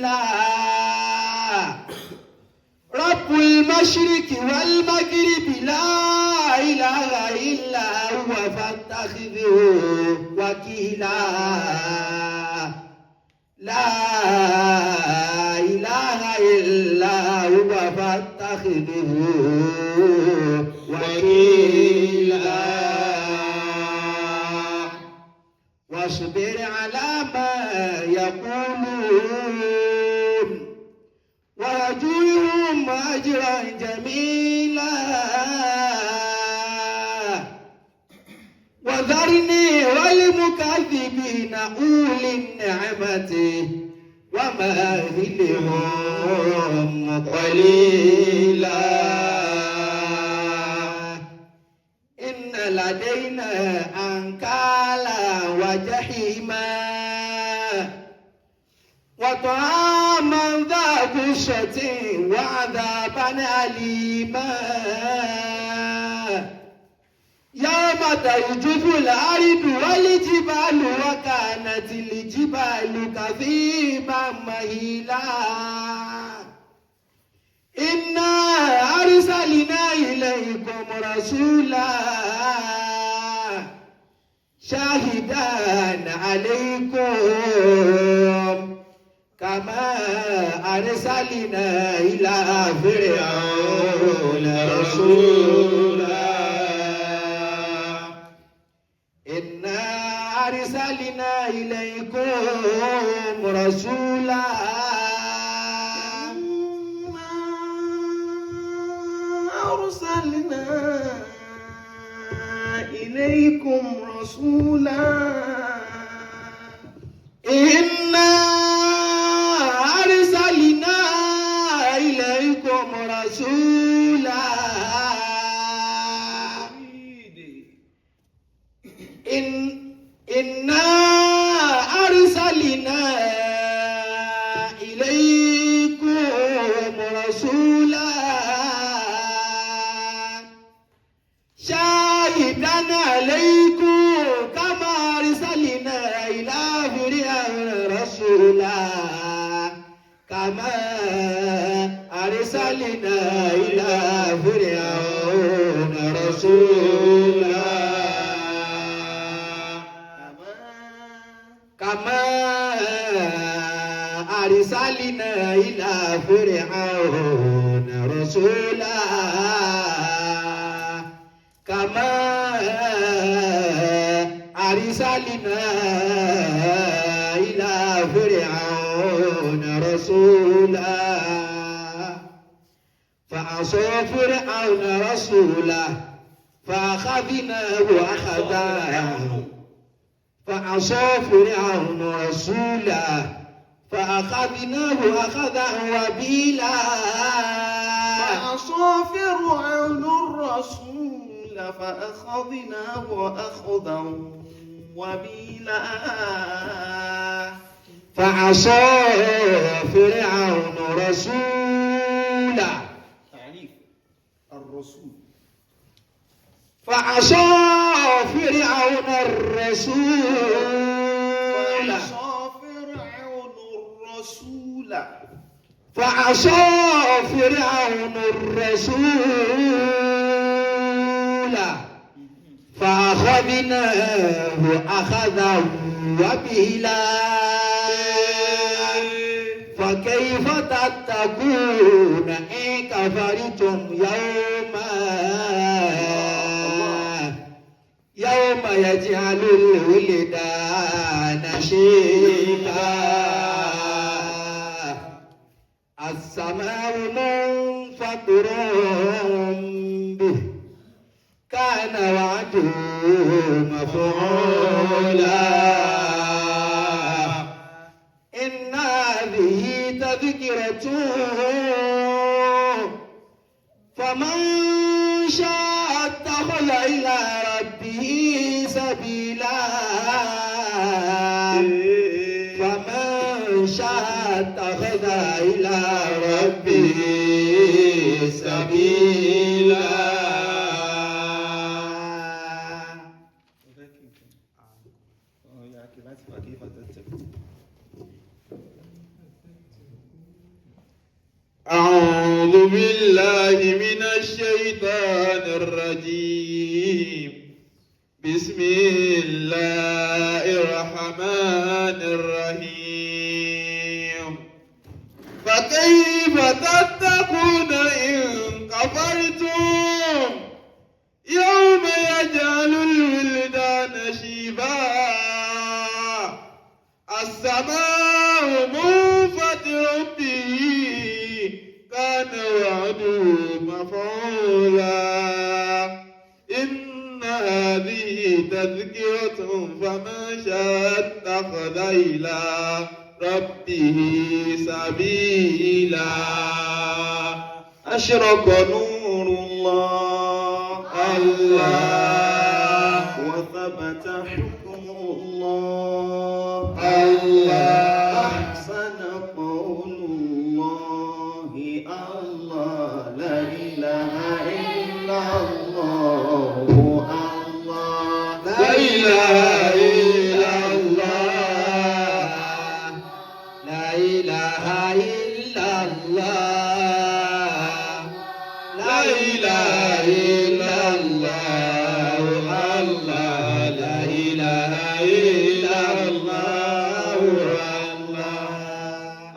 إله رب المشرق والمغرب لا إله إلا هو فاتخذه وكيلا لا إله إلا هو فاتخذه وكيلا واصبر على ما يقولون وأجرهم أجرا جميلا وذرني والمكذبين أولي النعمة ومهلهم قليلا إن لدينا أنكالا وجحيما وطعاما ذا غصة وعذابا أليما يوم ترجف الأرض والجبال وكانت الجبال كثيبا مهيلا إنا أرسلنا إليكم رسولا شاهدا عليكم كما أرسلنا إلى فرعون رسولا إنا أرسلنا إليكم رسولا أرسلنا إليكم رسولا إنا أرسلنا إليكم رسولا إنا أرسلنا إليكم رسولا شاهدا عليكم كما أرسلنا إلى فرعون رسولا كما أرسلنا إلى فرعون رسولا كما أرسلنا إلى فرعون رسولا كما أرسلنا إلى فرعون رسولا فعصى فرعون رسوله فأخذناه أخذا فعصى فرعون رسوله فأخذناه أخذا وبيلا فعصى فرعون الرسول فأخذناه أخذا وبيلا فعصى فرعون رسوله تعريف الرسول فعصى فرعون الرسول فعصى فرعون الرسول فأخذناه أخذا وبيلا فكيف تتقون إن كفرتم يوم يجعل الولدان شيبا السماء منفطر به كان وعده مفعولا إن هذه تذكرة فمن شاء اتخذ إلى ربه سبيلا فمن شاء اتخذ إلى ربه سبيلا أعوذ بالله من الشيطان الرجيم بسم الله الرحمن الرحيم فكيف تتقون إن كفرتم يوم يجعل الولدان شيبا السماء منفطر به كان وعده مفعولا إن هذه تذكرة فمن شاء اتخذ إلى ربه سبيلا أشرق نور الله الله وثبت حكم الله الله أحسن قول الله الله لا إله إلا الله الله لا إله إلا الله لا إله إلا الله لا إله إلا الله الله لا إله إلا الله الله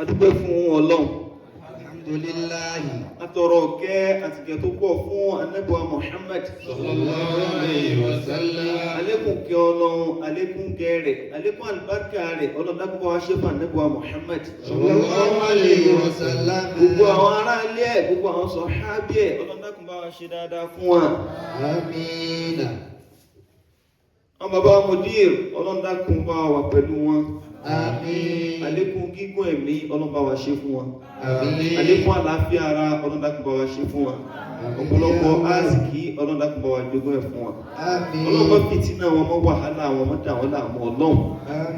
adúpẹ́ fún Ọlọ́run الحمد لله atọrọ kẹ́ àtìkẹ́ tó pọ̀ fún Ànábì wa Muhammad sallallahu alayhi wa sallam àlékún kẹ́ Ọlọ́run àlékún kẹ́ rẹ̀ àlékún àlùbáríkà rẹ̀ Ọlọ́run dákun bá wa ṣe fún Ànábì wa Muhammad sallallahu alayhi wa sallam gbogbo àwọn ará ilé ẹ̀ gbogbo àwọn sọ̀hábí ẹ̀ Ọlọ́run dákun bá wa ṣe dáadáa fún wa àmín àwọn bàbá wa Mudir Ọlọ́run dákun bá wa pẹ̀lú wọn àmín àlékún gígùn ẹ̀mí Ọlọ́run bá wa ṣe fún wa àmín àlékún àlàáfíà ara Ọlọ́run dákun bá wa ṣe fún wa ọ̀pọ̀lọpọ̀ áàsìkí Ọlọ́run dákun bá wa jogún ẹ̀ fún wa àmín Ọlọ́run mọ́ fìtínà wọn mọ́ wàhálà wọn mọ́ dà wọn láàmú Ọlọ́run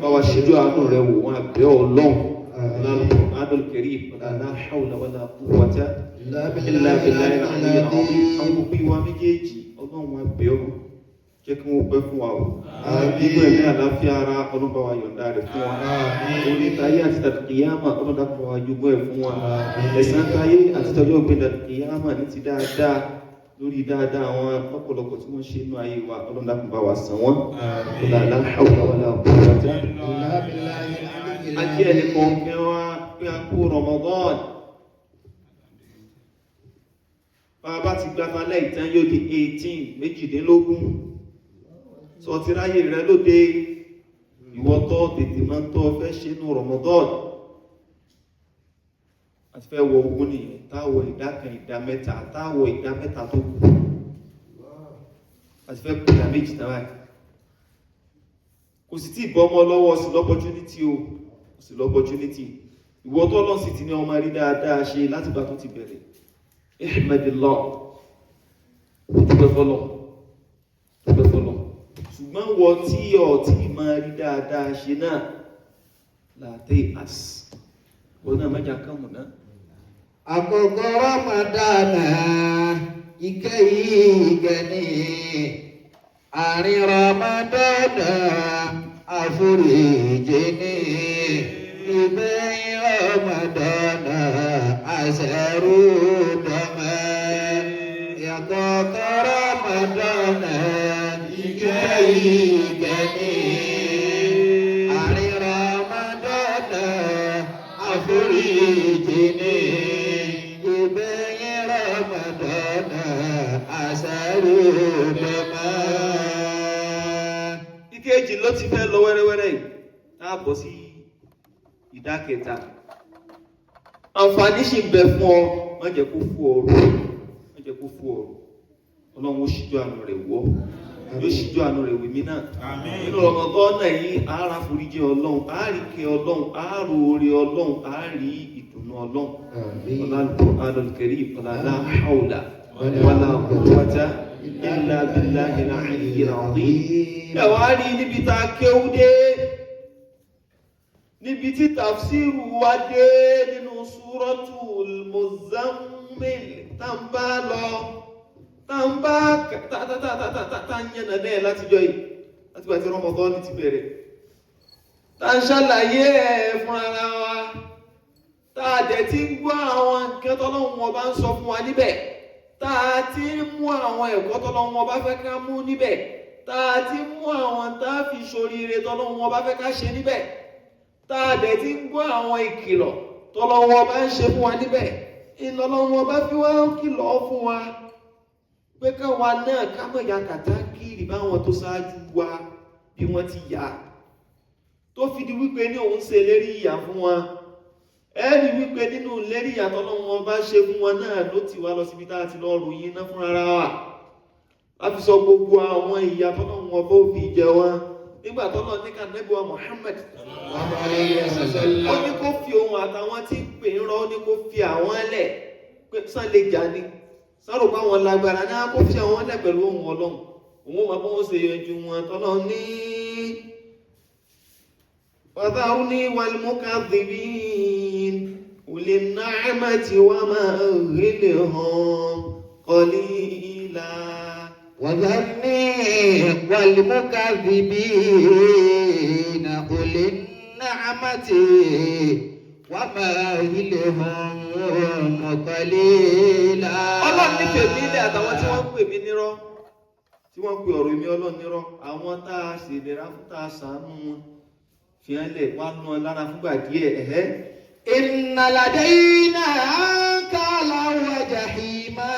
bá wa ṣèjú àánú rẹ̀ wò wọn àbẹ́ Ọlọ́run Al-Qur'anul Karim la hawla wala quwwata illa billahi al-aliyyil azim àwọn òbí wa méjèèjì Ọlọ́run àbẹ́ Ọlọ́run jẹ́ kí wọ́n pẹ́ fún wa o gbogbo ẹ̀mí àlàáfíà ara Ọlọ́run bá wa yọ̀ǹda rẹ̀ fún wa orí táyé àti tàkìyàmà Ọlọ́run dákun bá wa jogún ẹ̀ fún wa ẹ̀san táyé àti tọ́jọ́ ògbé tàkìyàmà ní ti dáadáa lórí dáadáa àwọn ọ̀pọ̀lọpọ̀ tí wọ́n ṣe inú ayé wa Ọlọ́run dákun bá wa san wọ́n la hawla wala quwwata ajé ẹni kọ̀ọ̀kan wa pé a kú Ramadan bàbá ti gbàgbà lẹ́yìn tán yóò di 18 méjìdínlógún sọ ti ráyè rẹ lóde ìwọ́tọ́ tètè máa ń tọ́ fẹ́ ṣe ní Ramadan àti fẹ́ wọ ogún nìyẹn táwọ̀ ìdá kan ìdá mẹ́ta táwọ̀ ìdá mẹ́ta tó kù àti fẹ́ kú ìdá méjì náà báyìí kò sì tí ìbọn ọmọ lọ́wọ́ sí l'opportunity o sí l'opportunity ìwọ́tọ́ lọ sí ti ní ọmọ rí dáadáa ṣe láti gbà tó ti bẹ̀rẹ̀ ihmadillah dúpẹ́ fọ́lọ́ ṣùgbọ́n wọ tí ọ tí máa rí dáadáa ṣe náà láti às wọ́n náà mẹ́jà kàmù náà àkọ́kọ́ Ramadana ìkẹyìgẹni àárín Ramadana àforíjì ní ìgbẹ̀yìn Ramadana àṣẹrù dọ́mẹ́ àkọ́kọ́ Ramadana ìkẹyìgẹni àárín Ramadana àforíjì ní ìgbẹ̀yìn Ramadana àṣẹrù dọ́mẹ́. ìkejì ló ti fẹ́ lọ wẹ́rẹ́wẹ́rẹ́ yìí láàbọ̀ sí ìdá kẹta àǹfààní sì ń bẹ fún ọ má jẹ́ kó fún ọrọ̀ Ọlọ́run ó ṣíjú àánú rẹ̀ wọ́ yóò ṣíjú àánú rẹ̀ wèmí náà nínú Ramadan náà yìí àárá foríjì Ọlọ́run àárí kẹ Ọlọ́run àárò orí Ọlọ́run àárí ìdùnnú Ọlọ́run Al-Qur'anul Karim la hawla wala quwwata illa billahil aliyyil azim ẹ̀wà rí níbi tá a kéwú dé níbi tí tafsiru wá dé nínú Suratul Muzammil tá ń bá lọ tá ń yẹnà náà látijọ́ yìí láti bá ti Ramadan ti bẹ̀rẹ̀ tá ń ṣàlàyé ẹ̀ fún ara wa tá a dẹ̀ ti ń gbọ́ àwọn nǹkan tọ́lọ́run ọba ń sọ fún wa níbẹ̀, tá a ti ń mú àwọn ẹ̀kọ́ tọ́lọ́run ọba fẹ́ ká mú níbẹ̀, tá a ti ń mú àwọn tá a fi ṣoríire tọ́lọ́run ọba fẹ́ ká ṣe níbẹ̀, tá a dẹ̀ ti ń gbọ́ àwọn ìkìlọ̀ tọ́lọ́run ọba ń ṣe fún wa níbẹ̀, ìlọ́lọ́run ọba fi wá kìlọ̀ fún wa pé káwa náà ká mọ̀ ya kàtàkìrì báwọn tó ṣáájú wa bí wọ́n ti yà tó fi di wípé ní òun ṣe lérí ìyà fún wa. Ẹ̀rí wípé nínú lérí ìyà tọ́lọ́run ọba ṣe fún wa náà ló ti wá lọ síbi tá a ti lọ ròyìn náà fún ara wa. A fi sọ gbogbo àwọn ìyà tọ́lọ́run ọba ò fi jẹ wọn nígbà tọ́lọ́run ní kànáàbí wa Muhammad ó ní kó fi ohun àtàwọn tí ń pè ń rọ ó ní kó fi àwọn ẹlẹ̀ pé sàn lè jà ní sáró bá wọn lágbára náà kó fi àwọn ẹlẹ̀ pẹ̀lú ohun Ọlọ́run òun máa bọ́ wọ́n ṣe yọjú wọn tọ́lọ́run ní فذرني والمكذبين أولي النعمة ومهلهم قليلا. وذرني والمكذبين أولي النعمة ومهلهم قليلا. Ọlọ́run nífẹ̀ẹ́ mi ilé àtàwọn tí wọ́n ń pè mí nírọ́, tí wọ́n ń pè ọ̀rọ̀ mi Ọlọ́run nírọ́, àwọn tá a ṣèdèrà fún tá a ṣàánú wọn fi hàn lẹ̀ wá ná lára fúngbà díẹ̀. Inna ladayna ankalan wa jahima.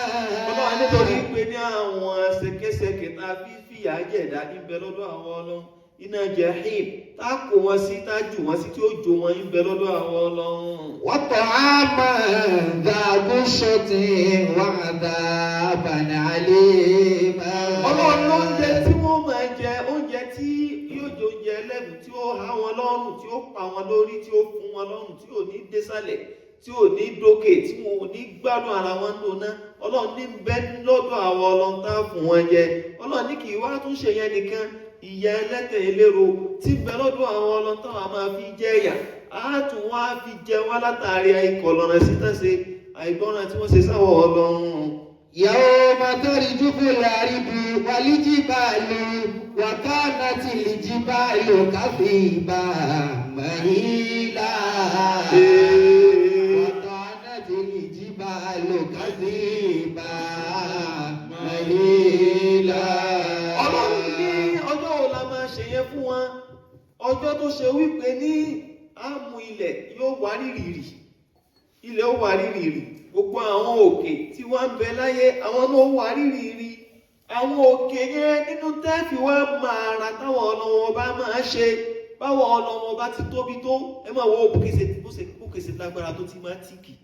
Ọlọ́run nítorí pé ní àwọn ṣẹ̀kẹ̀ṣẹ̀kẹ̀ tá a fi fìyà jẹ̀dá níbẹ̀ lọ́dọ̀ àwọn Ọlọ́run, iná jahim tá a kó wọn sí tá a jù wọn sí tí ó jó wọn níbẹ̀ lọ́dọ̀ àwọn Ọlọ́run. Wa ta'aman dha ghushatin wa 'adhaban 'alima. Ọlọ́run ló ń jẹ tí wọ́n máa jẹ oúnjẹ tí yóò jẹ oúnjẹ ẹlẹ́bùn tí ó há wọn lọ́rùn, tí ó pa wọn lórí, tí ó fún wọn lọ́rùn, tí ò ní désàlẹ̀, tí ò ní dókè, tí wọn ò ní gbádùn ara wọn lóná. Ọlọ́run ní bẹ́ẹ̀ lọ́dọ̀ àwọn Ọlọ́run tá fún wọn jẹ. Ọlọ́run ní kì í wá tún ṣe yẹn nìkan, ìyà ẹlẹ́tẹ̀ eléro tí bẹ́ẹ̀ lọ́dọ̀ àwọn Ọlọ́run táwọn máa fi jẹ ẹ̀yà á tún wá fi jẹ wọn látàrí àìkọ̀lọ̀ràn sí tẹ̀sẹ̀ àìgbọ́ràn tí wọ́n ṣe sáwọ́ Ọlọ́run. Yawma tarjufu al-ardu wal-jibalu wa kanatil jibalu kathiban mahila. Wa kanatil jibalu kathiban mahila. Ọlọ́run ní ọjọ́ wo la máa ṣe yẹn fún wọn? Ọjọ́ tó ṣe wípé ní àmú ilẹ̀ yóò wá rírì, ilẹ̀ ó wá rírì, gbogbo àwọn òkè tí wọ́n ń bẹ láyé àwọn náà wà rírì. Àwọn òkè yẹn nínú tẹ́ẹ̀fì wá máa ra táwọn ọlọ́wọ́ bá máa ṣe báwọn ọlọ́wọ́ bá ti tóbi tó. Ẹ máa wọ bókèsè lágbára tó ti máa tíkì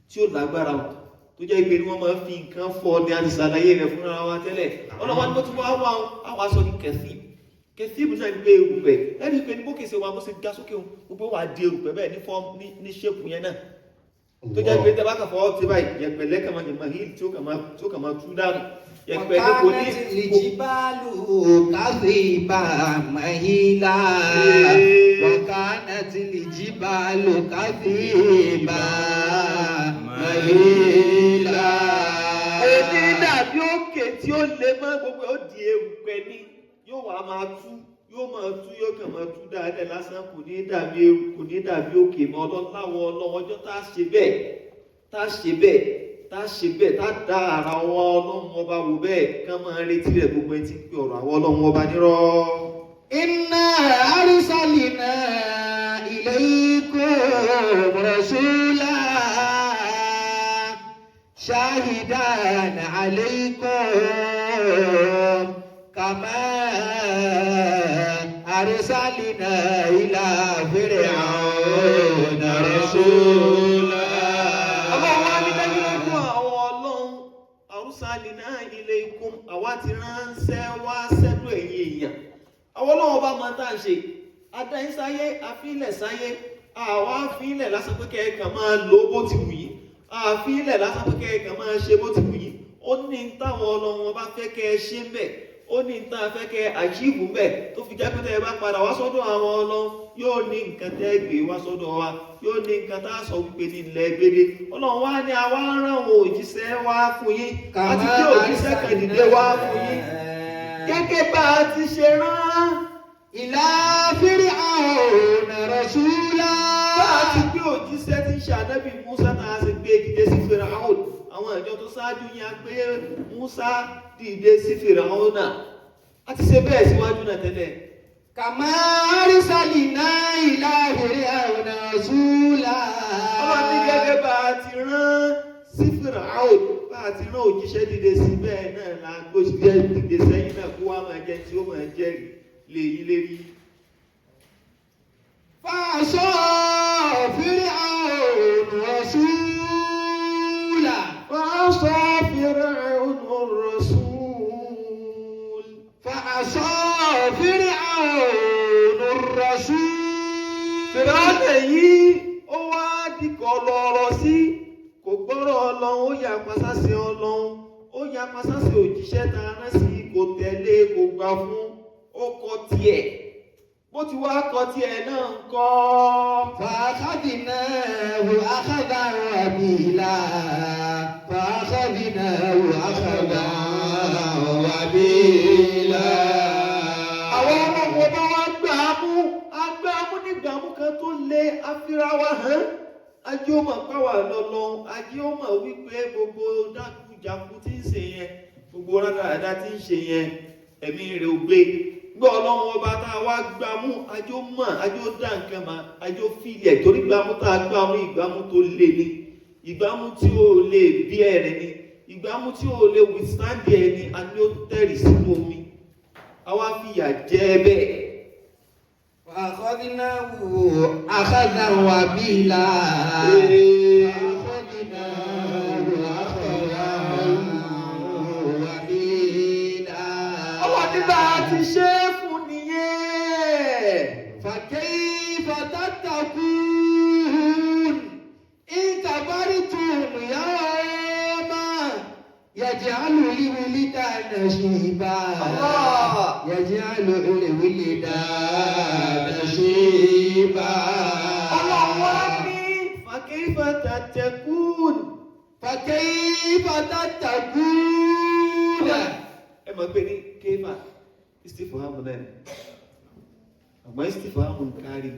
tí ó lágbára wọn tó jẹ́ pé wọ́n máa fi nǹkan fọ́ ní àti ṣàlàyé rẹ̀ fúnra wa tẹ́lẹ̀. Ọlọ́wọ́ ni mo ti wá wá àwọn aṣọ ní kẹfíìmù náà gbé erùpẹ̀ ẹni pé ní bókèsè wa bó ṣe ga sókè gbogbo wa di erùpẹ̀ bẹ́ẹ̀ ní ṣépù yẹn náà tó jẹ́ pé tẹ́bá kàn fọwọ́ ti báyìí yẹ̀pẹ̀lẹ́ kàn máa yẹ̀ máa hìl tí ó kàn máa tú dànù yẹ̀pẹ̀lẹ́ kò ní. Jibalu kathiban mahila. Wa kanatil jibalu kathiban mahila. Èdè dàbí òkè tí ó lè mọ́ gbogbo ó di erùpẹ̀ ní yóò wá máa tú yóò kàn máa tú dáadáa lásán kò ní dàbí òkè mọ́ ọlọ́láwọ̀ ọlọ́wọ́jọ́ tá a ṣe bẹ́ẹ̀ tá dá ara wọn Ọlọ́run ọba wò bẹ́ẹ̀ kán máa retí rẹ̀ gbogbo ẹni tí ń pè ọ̀rọ̀ àwọn Ọlọ́run ọba nírọ́. Inna arsalna ilaykum rasulan shahidan alaykum kama arsalna ila fir'auna rasula. Arsalna ilaykum àwa ti ránṣẹ́ wá sẹ́dọ̀ ẹ̀yin èèyàn. Àwọn Ọlọ́run bá máa tá à ń ṣe adáyín sáyé àfilẹ̀ sáyé àwa àfilẹ̀ lásán pé kẹ́ẹ̀kan máa lò bó ti wù yín àfilẹ̀ lásán pé kẹ́ẹ̀kan máa ṣe bó ti wù yín. Ó ní táwọn Ọlọ́run bá fẹ́ kẹ́ ẹ ṣe ń bẹ̀, ó ní tá a fẹ́ kẹ́ ẹ àjíìbù ń bẹ̀ tó fi jẹ́ pé tẹ́ ẹ bá padà wá sọ́dọ̀ àwọn Ọlọ́run yóò ní nǹkan tẹ́ gbé wá sọ́dọ̀ wa, yóò ní nǹkan tá a sọ wípé ní ilẹ̀ gbére. Ọlọ́run wá ní àwa rán àwọn òjíṣẹ́ wá fún yín àti pé òjíṣẹ́ kan dìde wá fún yín gẹ́gẹ́ bá a ti ṣe rán ila fir'auna rasula. Bá a ti gbé òjíṣẹ́ tí ń jíṣẹ́ ànábì Musa náà ṣe gbé dìde sí Fáráò àwọn ìjọ tó ṣáájú yín á gbé Musa dìde sí Fáráò náà a ti ṣe bẹ́ẹ̀ síwájú náà tẹ́lẹ̀. Kama arsalna ila Fir'auna rasula. Ọlọ́run ní gẹ́gẹ́ bá a ti rán sí Fáráò bá a ti rán òjíṣẹ́ dìde sí bẹ́ẹ̀ náà la gbóṣìṣẹ́ dìde sẹ́yìn náà kó wá máa jẹ́ tí ó máa jẹ́rìí lè yí lérí. Fa'asa Fir'aunu rasula. Fa'asa Fir'aunu rasul. Fa'asa Fir'aunu rasul. Fìràánà yìí ó wá dìkọ̀ lọ́rọ̀ sí kò gbọ́rọ̀ Ọlọ́run ó yà pàṣásí Ọlọ́run ó yà pàṣásí òjíṣẹ́ ta rán sí kò tẹ̀lé kò gbà fún ó kọ̀ tiẹ̀ bó ti wá kọ̀ tiẹ̀ náà ń kọ́. Fa'akhadnahu akhadhan wabila. Fa'akhadnahu akhadhan wabila. Àwọn ọmọ bá wá gbà á mú nígbàmú kan tó lé afíráwá hàn ajé ó mọ̀ páwà lọ́lọ́ ajé ó mọ̀ wípé gbogbo dákújákú tí ń ṣe yẹn gbogbo rádaràdá tí ń ṣe yẹn ẹ̀mí rẹ̀ ò gbé gbọ́ Ọlọ́run ọba tá a wá gbámú ajé ó mọ̀ ajé ó dá nǹkan mà ajé ó fìlẹ̀ torí gbámú tá a gbámú ìgbámú tó lé ní ìgbámú tí ó lè bí ẹ̀rẹ̀ ni ìgbámú tí ó lè withstand ẹ̀ ni a ní ó tẹ̀rì sínú omi àwa fìyà jẹ bẹ́ẹ̀. Fa'akhadnahu akhadhan wabila. Fa'akhadnahu akhadhan wabila. Ọwọ́ nígbà tí ṣe é fún nìyẹn. Fakayfa tattaqun in kafartum yawman yaj'alu al-wildana shiba. Yaj'alu al-wildana shiba. Ọlọ́wọ́ ní fakayfa tattaqun. Fakayfa tattaqun. Ẹ mọ̀ pé ní kéfà istifhamu náà àmọ́ istifhamu ń kárí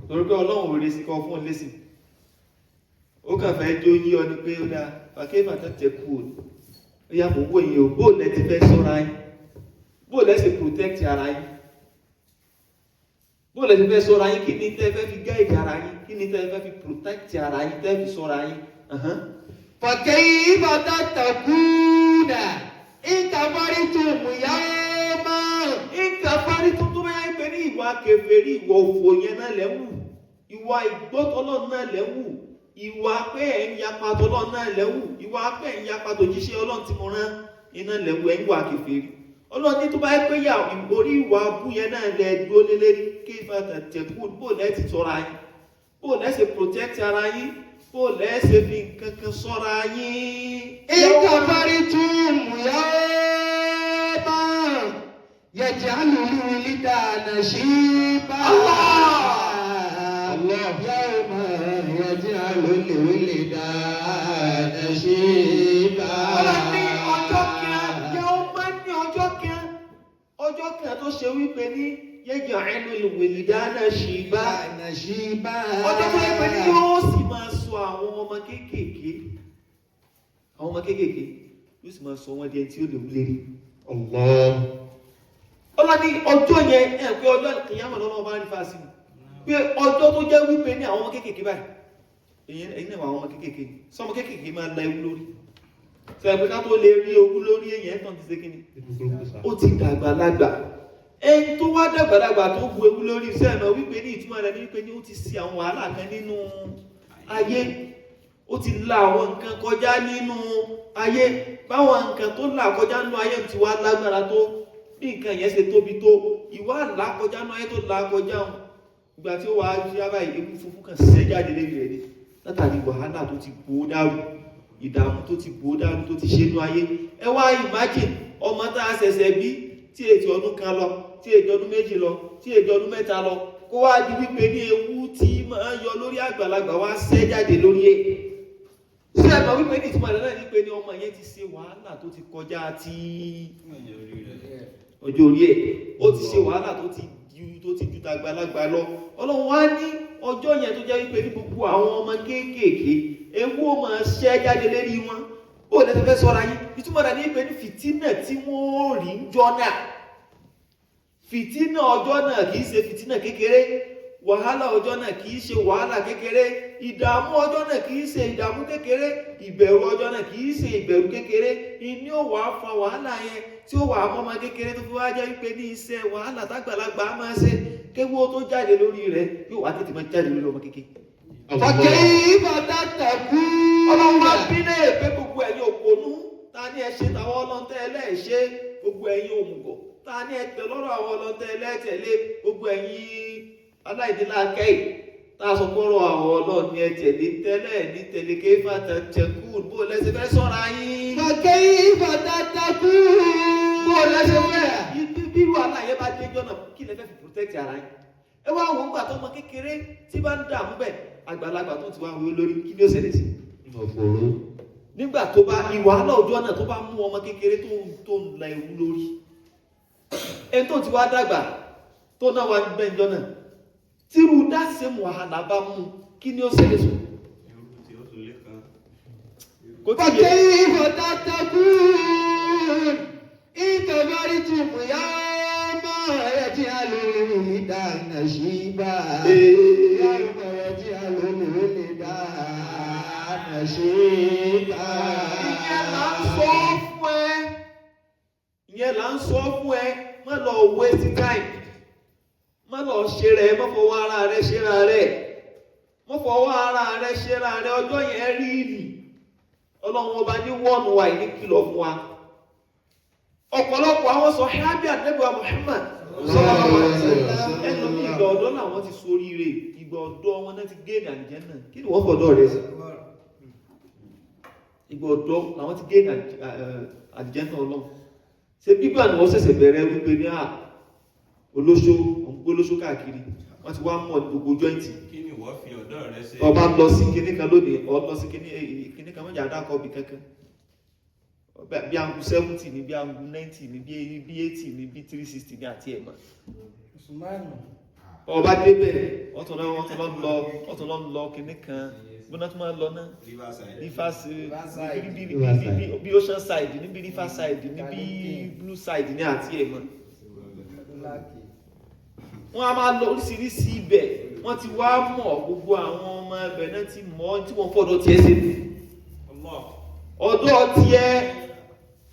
torí pé Ọlọ́run ò rí sí kan fún lẹ́sìn ó kàn fẹ́ jó yí ọ ní pé ó dá fakayfa tattaqun ó yà mọ̀ owó yìí o bó lẹ́ ti fẹ́ sọ́ra yín bó lẹ́ sì protect ara yín bó lẹ́ ti fẹ́ sọ́ra yín kí ni tẹ́ fẹ́ fi guide ara yín kí ni tẹ́ fẹ́ fi protect ara yín tẹ́ fi sọ́ra yín. Fakayfa tattaqun in kafartum yawman. Ìkàfàrítún tó bẹ́yà ń pè ní ìwà kèfèrí ìwà òfò yẹn náà lẹ́wù ìwà ìgbọ́tọ̀lọ́ náà lẹ́wù ìwà pé ẹ̀ ń yapa tọ́lọ́ náà lẹ́wù ìwà pé ẹ̀ ń yapa tó jíṣẹ́ Ọlọ́run tí mo rán iná lẹ́wù ẹ̀ ń wà kèfèrí Ọlọ́run ní tó bá pé yà orí ìwà abú yẹn náà lẹ́ dúró lélẹ́rí kayfa tattaqun bó lẹ́ ti tọ́ra yín bó lẹ́ ṣe protect ara yín bó lẹ́ ṣe fi nǹkan kan sọ́ra yín. In kafartum yawman yaj'alu al-wildana shiba. Allah yawma yaj'alu al-wildana shiba. Ọlọ́run ní ọjọ́ kan yóò máa ní ọjọ́ kan tó ṣe wípé ní yaj'alu al-wildana shiba. Ọjọ́ tó yẹ pé ní yóò sì máa sọ àwọn ọmọ kéékèèké yóò sì máa sọ wọ́n di ẹni tí ó lè wúlé rí. Ọlọ́ni ọjọ́ yẹn ẹ̀ pé ọjọ́ ìyàmọ̀ lọ́wọ́ bá rí fásitì pé ọjọ́ tó jẹ́ wípé ní àwọn ọmọ kéékèèké báyìí ẹ̀yìn náà àwọn ọmọ kéékèèké sọmọ kéékèèké máa la ewu lórí sọ ẹ̀pẹ́ ká tó lè rí ogun lórí èyàn tán ti ṣe kíni ó ti dàgbàlagbà ẹni tó wá dàgbàlagbà tó bu ewu lórí sẹ́ẹ̀mọ̀ wípé ní ìtumọ̀ rẹ̀ ní wípé ní ó ti ṣe àwọn wàhálà kan nínú ayé ó ti la àwọn nǹkan kọjá nínú ayé báwọn nǹkan tó là kọjá nínú ayé ti wá lágbára tó bí nǹkan yẹn ṣe tóbi tó ìwà làkọjá náà ayé tó làkọjá wọn ìgbà tí ó wà á jí ábá ìlú funfun kan ṣẹ́ jáde lẹ́yìn rẹ̀ ni látàrí wàhálà tó ti gbó dàrú ìdààmú tó ti gbó dàrú tó ti ṣe nú ayé ẹ wá imagine ọmọ tá a ṣẹ̀ṣẹ̀ bí tí èjì ọdún kan lọ tí èjì ọdún méjì lọ tí èjì ọdún mẹ́ta lọ kó wá di wípé ní ewu tí máa yọ lórí àgbàlagbà wá ṣẹ́ jáde lórí ẹ̀ ṣé ẹ mọ̀ wípé ní ìtumọ̀ rẹ̀ náà ní pé ní ọmọ yẹn ti ṣe wàhálà tó ti kọjá tí ọjọ́ orí ẹ̀ ó ti ṣe wàhálà tó ti ju tàgbàlagbà lọ. Ọlọ́run wá ní ọjọ́ yẹn tó jẹ́ wípé ní gbogbo àwọn ọmọ kéékèèké ewu ó máa ṣẹ́ jáde lérí wọn. Ó lẹ́sẹ̀ fẹ́ sọ́ra yín ìtumọ̀ rẹ̀ ní pé ní fìtínà tí wọ́n rí ń jọ náà. Fìtínà ọjọ́ náà kìí ṣe fìtínà kékeré, wàhálà ọjọ́ náà kìí ṣe wàhálà kékeré, ìdààmú ọjọ́ náà kìí ṣe ìdààmú kékeré, ìbẹ̀rù ọjọ́ náà kìí ṣe ìbẹ̀rù kékeré. Ìní ò wá fa wàhálà yẹn tí ó wà mọ́ ọmọ kékeré tó fi wá jẹ́ wípé ní iṣẹ́ wàhálà tágbàlagbà máa ṣe kéwó tó jáde lórí rẹ̀ yóò wá tètè máa jáde lórí ọmọ kékeré. فكيف تتقون Ọlọ́run wá bí náà pé gbogbo ẹ̀yin òpònú ta ní ẹ ṣe tàwọn ọlọ́ntẹ́ ẹlẹ́ẹ̀ṣẹ́, gbogbo ẹ̀yin òmùgọ̀ ta ní ẹ tẹ̀ lọ́rọ̀ àwọn ọlọ́ntẹ́ ẹlẹ́ẹ̀tẹ̀lé, gbogbo ẹ̀yin aláìdíláàkẹ́yì tá a sọ pọ́rọ̀ àwọn ọlọ́ọ̀ni ẹ tẹ̀lé tẹ́lẹ̀ ní tẹ̀lé kéfà tẹ̀kùn bó lẹ́sẹ̀ fẹ́ sọ́ra yín. فكيف تتقون Bó lẹ́sẹ̀ fẹ́ bírú àlàyé bá dé jọ́nà kí lẹ fẹ́ fi protect ara yín. Ẹ wá wò ó gbà tó ọmọ kékeré tí bá ń dààmú bẹ̀ àgbàlagbà tó ti wá wí lórí kí ni ó ṣẹlẹ̀ sí. Nígbà tó bá ìwàhálà ọjọ́ náà tó bá mú ọmọ kékeré tó ń la ewu lórí. Ẹni tó ti wá dàgbà tó náà wá gbẹ́ ìjọ náà. Tírú dáṣẹ́ wàhálà bá mú kí ni ó ṣẹlẹ̀ sí. فكيف تتقون إن كفرتم يوما يجعل الولدان شيبا يوم يجعل الولدان شيبا. Ìyẹn là ń sọ fún ẹ, má lọ waste time, má lọ ṣe rẹ̀, má fọwọ́ ara rẹ̀ ṣera rẹ̀, má fọwọ́ ara rẹ̀ ṣera rẹ̀, ọjọ́ yẹn rí ìlì. Ọlọ́run ọba ní wọ́ọ̀nù wa ìní kìlọ̀ fún wa. Ọ̀pọ̀lọpọ̀ àwọn sàhábà Ànábì wa Muhammad ẹnu ní ìgbà ọ̀dọ́ làwọn ti ṣoríire, ìgbà ọ̀dọ́ wọn náà ti gé ní àlùjánnà. Kí ni wọ́n fọ̀dọ́ rẹ̀ sí? Ìgbà ọ̀dọ́ làwọn ti gé ní àlùjánnà Ọlọ́run. Ṣé bíbá ni wọ́n ṣẹ̀ṣẹ̀ bẹ̀rẹ̀ wípé ní olóṣó olóṣó káàkiri wọ́n ti wá mọ̀ gbogbo jọ́ìntì. Kí ni wọ́n fi ọ̀dọ́ rẹ ṣe? Ọba lọ sí kinní kan lónìí, ọ lọ sí kinní kan mọ́jà dákọ̀ bí kankan. Bí angu 70 ní, bí angu 90 ní, bí 80 ní, bí 360 ní àti ẹ̀mà. Ọba débẹ̀, ọ̀tọ̀ lọ lọ kinní kan, gbọ́nà tó máa lọ náà. Bí ocean side, níbi river side, níbi blue side ní àti ẹ̀mà. Wọ́n a máa lọ oríṣiríṣi ibẹ̀, wọ́n ti wá mọ̀ gbogbo àwọn ọmọ ẹbẹ̀ náà ti mọ̀ tí wọ́n fọ́dọ̀ tí ẹ ṣe ní. Ọ̀dọ́ tí ẹ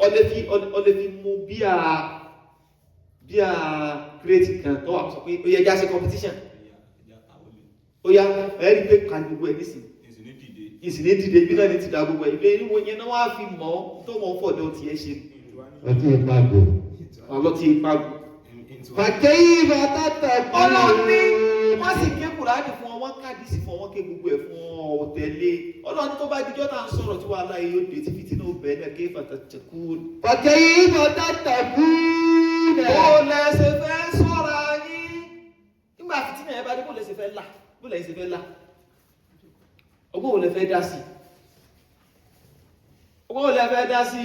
ọlẹ́ fi mú bí a kírètì kan tó wà sọ pé ó yẹ já sí competition. Ó yá ẹ̀rí pé kan gbogbo ẹ̀ nísìn. Ìsìn ní dìde bí náà ní ti dá gbogbo ẹ̀. Ilé inú wọn yẹn náà wá fi mọ̀ tó wọ́n fọ́dọ̀ tí ẹ ṣe. Ọtí ìpàgò. Ọlọ́tí ìpàgò. فكيف تتقون Ọlọ́run ní wọ́n sì ké Kùránì fún ọ, wọ́n kàdí sí fún ọ, wọ́n ké gbogbo ẹ̀ fún ọ tẹ̀lé. Ọlọ́run ní tó bá dijọ́ tá à ń sọ̀rọ̀ tí wàhálà yìí yóò dé tí fìtínà ó bẹ̀rẹ̀ kéfà tataqqun. فكيف تتقون Bó lẹ́sẹ̀ fẹ́ sọ́ra yín. Nígbà fìtínà ẹ bá dé bó lẹ́sẹ̀ fẹ́ là, bó lẹ́sẹ̀ fẹ́ là. Ọgbọ́n wo lẹ fẹ́ dá sí? Ọgbọ́n wo lẹ fẹ́ dá sí?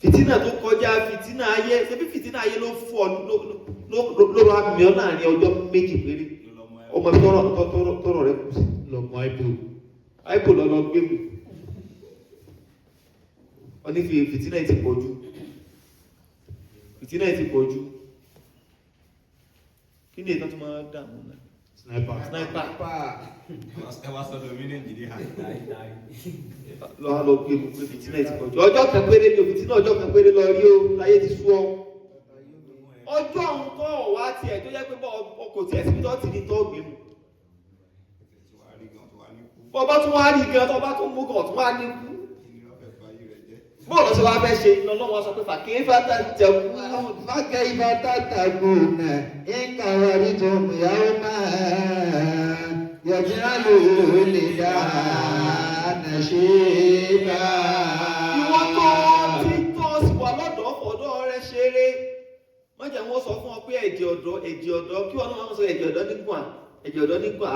Fìtínà tó kọjá fìtínà ayé, ṣebí fìtínà ayé ló fún ọ ló rọ àmì ọ láàrin ọjọ́ méjì péré. Ọmọ tọrọ rẹ kù sí. lọmọ Àìpò lọ́lọ́ gbégbò. Wọ́n ní fìtínà yìí ti pọ̀ jù. Fìtínà yìí ti pọ̀ jù. Kí ni ìtàn tó máa dààmú náà? sniper. Ẹ wá sọ́dọ̀ mí Nàìjíríà. Lọ́wọ́ lọ gbégbò pé fìtínà yìí ti pọ̀ jù. Ọjọ́ kan péré ni fìtínà ọjọ́ kan péré lọ rí o, láyé ti sú ọ. Ọjọ́ àwọn tó wá tiẹ̀ tó yẹ pé ọkọ̀ tiẹ̀ sí tó ti ní tó gbé mu. Bọ́bá tún wá rí gan, tọ́bá tún mú gan tún wá ní kú. Bọ́ọ̀lù sí wá fẹ́ ṣe lọ́lọ́wọ́ sọ pé فكيف تتقون فكيف تتقون إن كفرتم يوما يجعل الولدان شيبا. Ìwọ tó ti tọ́ sí wà lọ́dọ̀ ọ̀dọ́ rẹ ṣeré. Má jẹ́ wọ́n sọ fún ọ pé ẹ̀jẹ̀ ọ̀dọ́ kí wọ́n náà máa sọ ẹ̀jẹ̀ ọ̀dọ́ nígbà.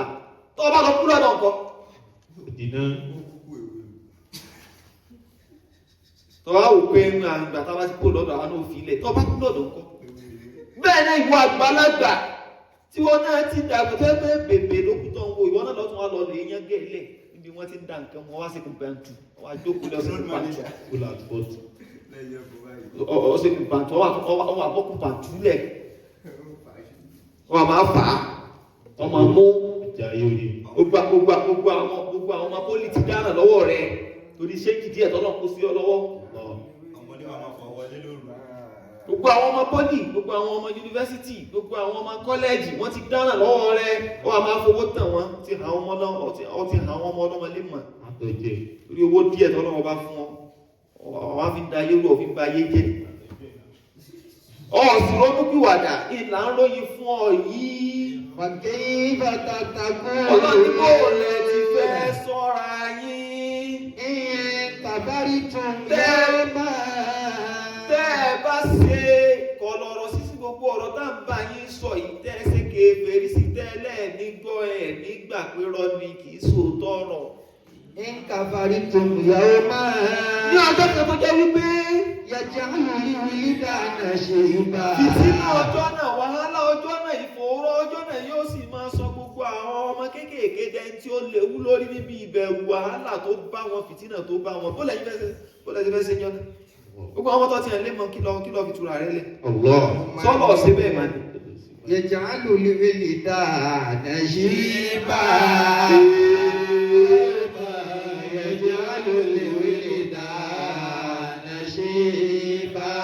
Tọ́ bá lọ kúrò náà kọ́. Dìná. Tọ́ bá wò pé àgbà tá a bá ti kó lọ́dọ̀ àwọn náà fi ilẹ̀. Tọ́ bá kú lọ́dọ̀ ńkọ́. bẹ́ẹ̀ náà ìwọ àgbàlagbà tí wọ́n náà ti dàgbà fẹ́ bèbè lókùtọ̀ ń wo ìwọ náà lọ́tún wá lọ lè yán gẹ̀ẹ́lẹ̀ níbi wọ́n ti ń da nǹkan wọn wá sí kù bẹ́ntù wọ́n wá jókòó lọ́sẹ̀ pàtó full at fault. ọ̀sẹ̀ kù bàtú ọwọ́ àbọ̀kù bàtú lẹ̀ wọ́n máa fà á wọ́n máa mú ìjà yóò yé. gbogbo àwọn ọmọ pólì ti dáná lọ́wọ́ rẹ̀ torí ṣéèkì díẹ̀ tọ́lọ́ kó sí ọ lọ́wọ́. ọmọdé wa máa fọ wọlé lóru. gbogbo àwọn ọmọ pólì gbogbo àwọn ọmọ yunifásitì gbogbo àwọn ọmọ kọ́lẹ́ẹ̀jì wọ́n ti dáná lọ́wọ́ rẹ̀ wọ́n á máa fowó tàn wọ́n ti hàn ọmọ ọlọ́mọ lé mọ̀ àtọ̀jẹ́. torí owó díẹ̀ tọ́lọ́wọ́ bá fún ọ wọ́n á fi da ayé rú òfin ba ayé jẹ́ ọ̀sìn ronúpìwàdà ìlà ń ròyìn fún ọ yìí. فكيف تتقون ọlọ́dúnbò lẹ ti fẹ́ sọ́ra yín. إن كفرتم يوما tẹ́ ẹ bá ṣe kọlọ̀rọ̀ sísí gbogbo ọ̀rọ̀ tá à ń bá yín sọ yìí tẹ́ ẹ ṣe kèfèrí sí tẹ́lẹ̀ nígbọ́ ẹ̀ nígbà pé rọ́ ni kì í sòótọ́ ọ̀rọ̀. إن كفرتم يوما ní ọjọ́ kan tó jẹ́ wípé يجعل الولدان شيبا fìtínà ọjọ́ náà wàhálà ọjọ́ náà ìfòòró ọjọ́ náà yóò sì máa sọ gbogbo àwọn ọmọ kéékèèké jẹ́ tí ó léwu lórí níbi ìbẹ̀rù wàhálà tó bá wọn fìtínà tó bá wọn bó lẹ́yìn fẹ́ ṣe yọ́nà gbogbo àwọn tó ti hàn lé mọ́ kí lọ fi tura rẹ̀ lẹ̀ الله sọ́lọ̀ sí bẹ́ẹ̀ máa ní. يجعل الولدان شيبا يجعل الولدان شيبا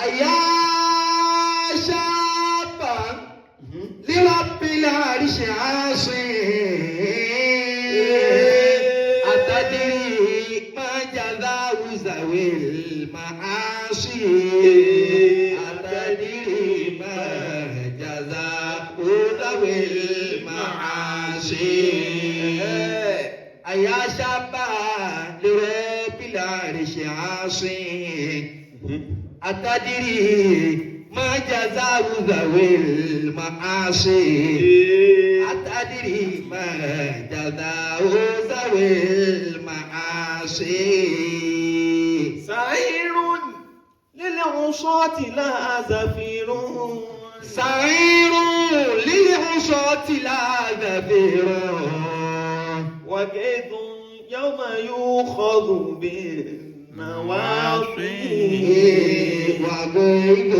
أيا شابا لرب العرش عاصي أتدري ما جزاء ذوي المعاصي أتدري ما جزاء ذوي المعاصي أيا شابا لرب العرش عاصي أتدري ما جزاء ذوي المعاصي أتدري ما جزاء ذوي المعاصي سعير للعصاة لا زفير سعير للعصاة لا زفير وكيد يوم يؤخذ بالنواصي وغيظ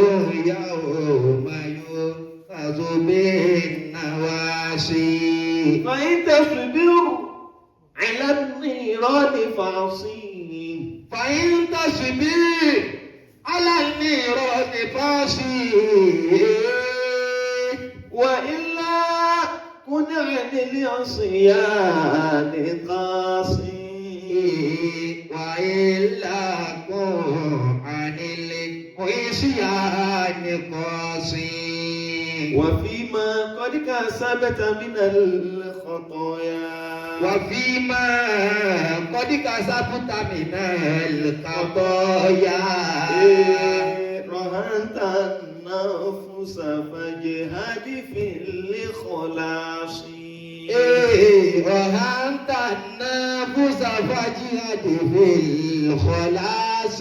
يوم يؤخذ بالنواصي فإن تصبر على النيران فاصي فإن تصبر على النيران فاصي وإلا كن عن العصيان قاصي وإلا كن عن العصيان قاصي وفيما قد كسبت من الخطايا وفيما قد كسبت من الخطايا رهنت النفس فاجهد في الإخلاص رهنت النفس فاجهد في الخلاص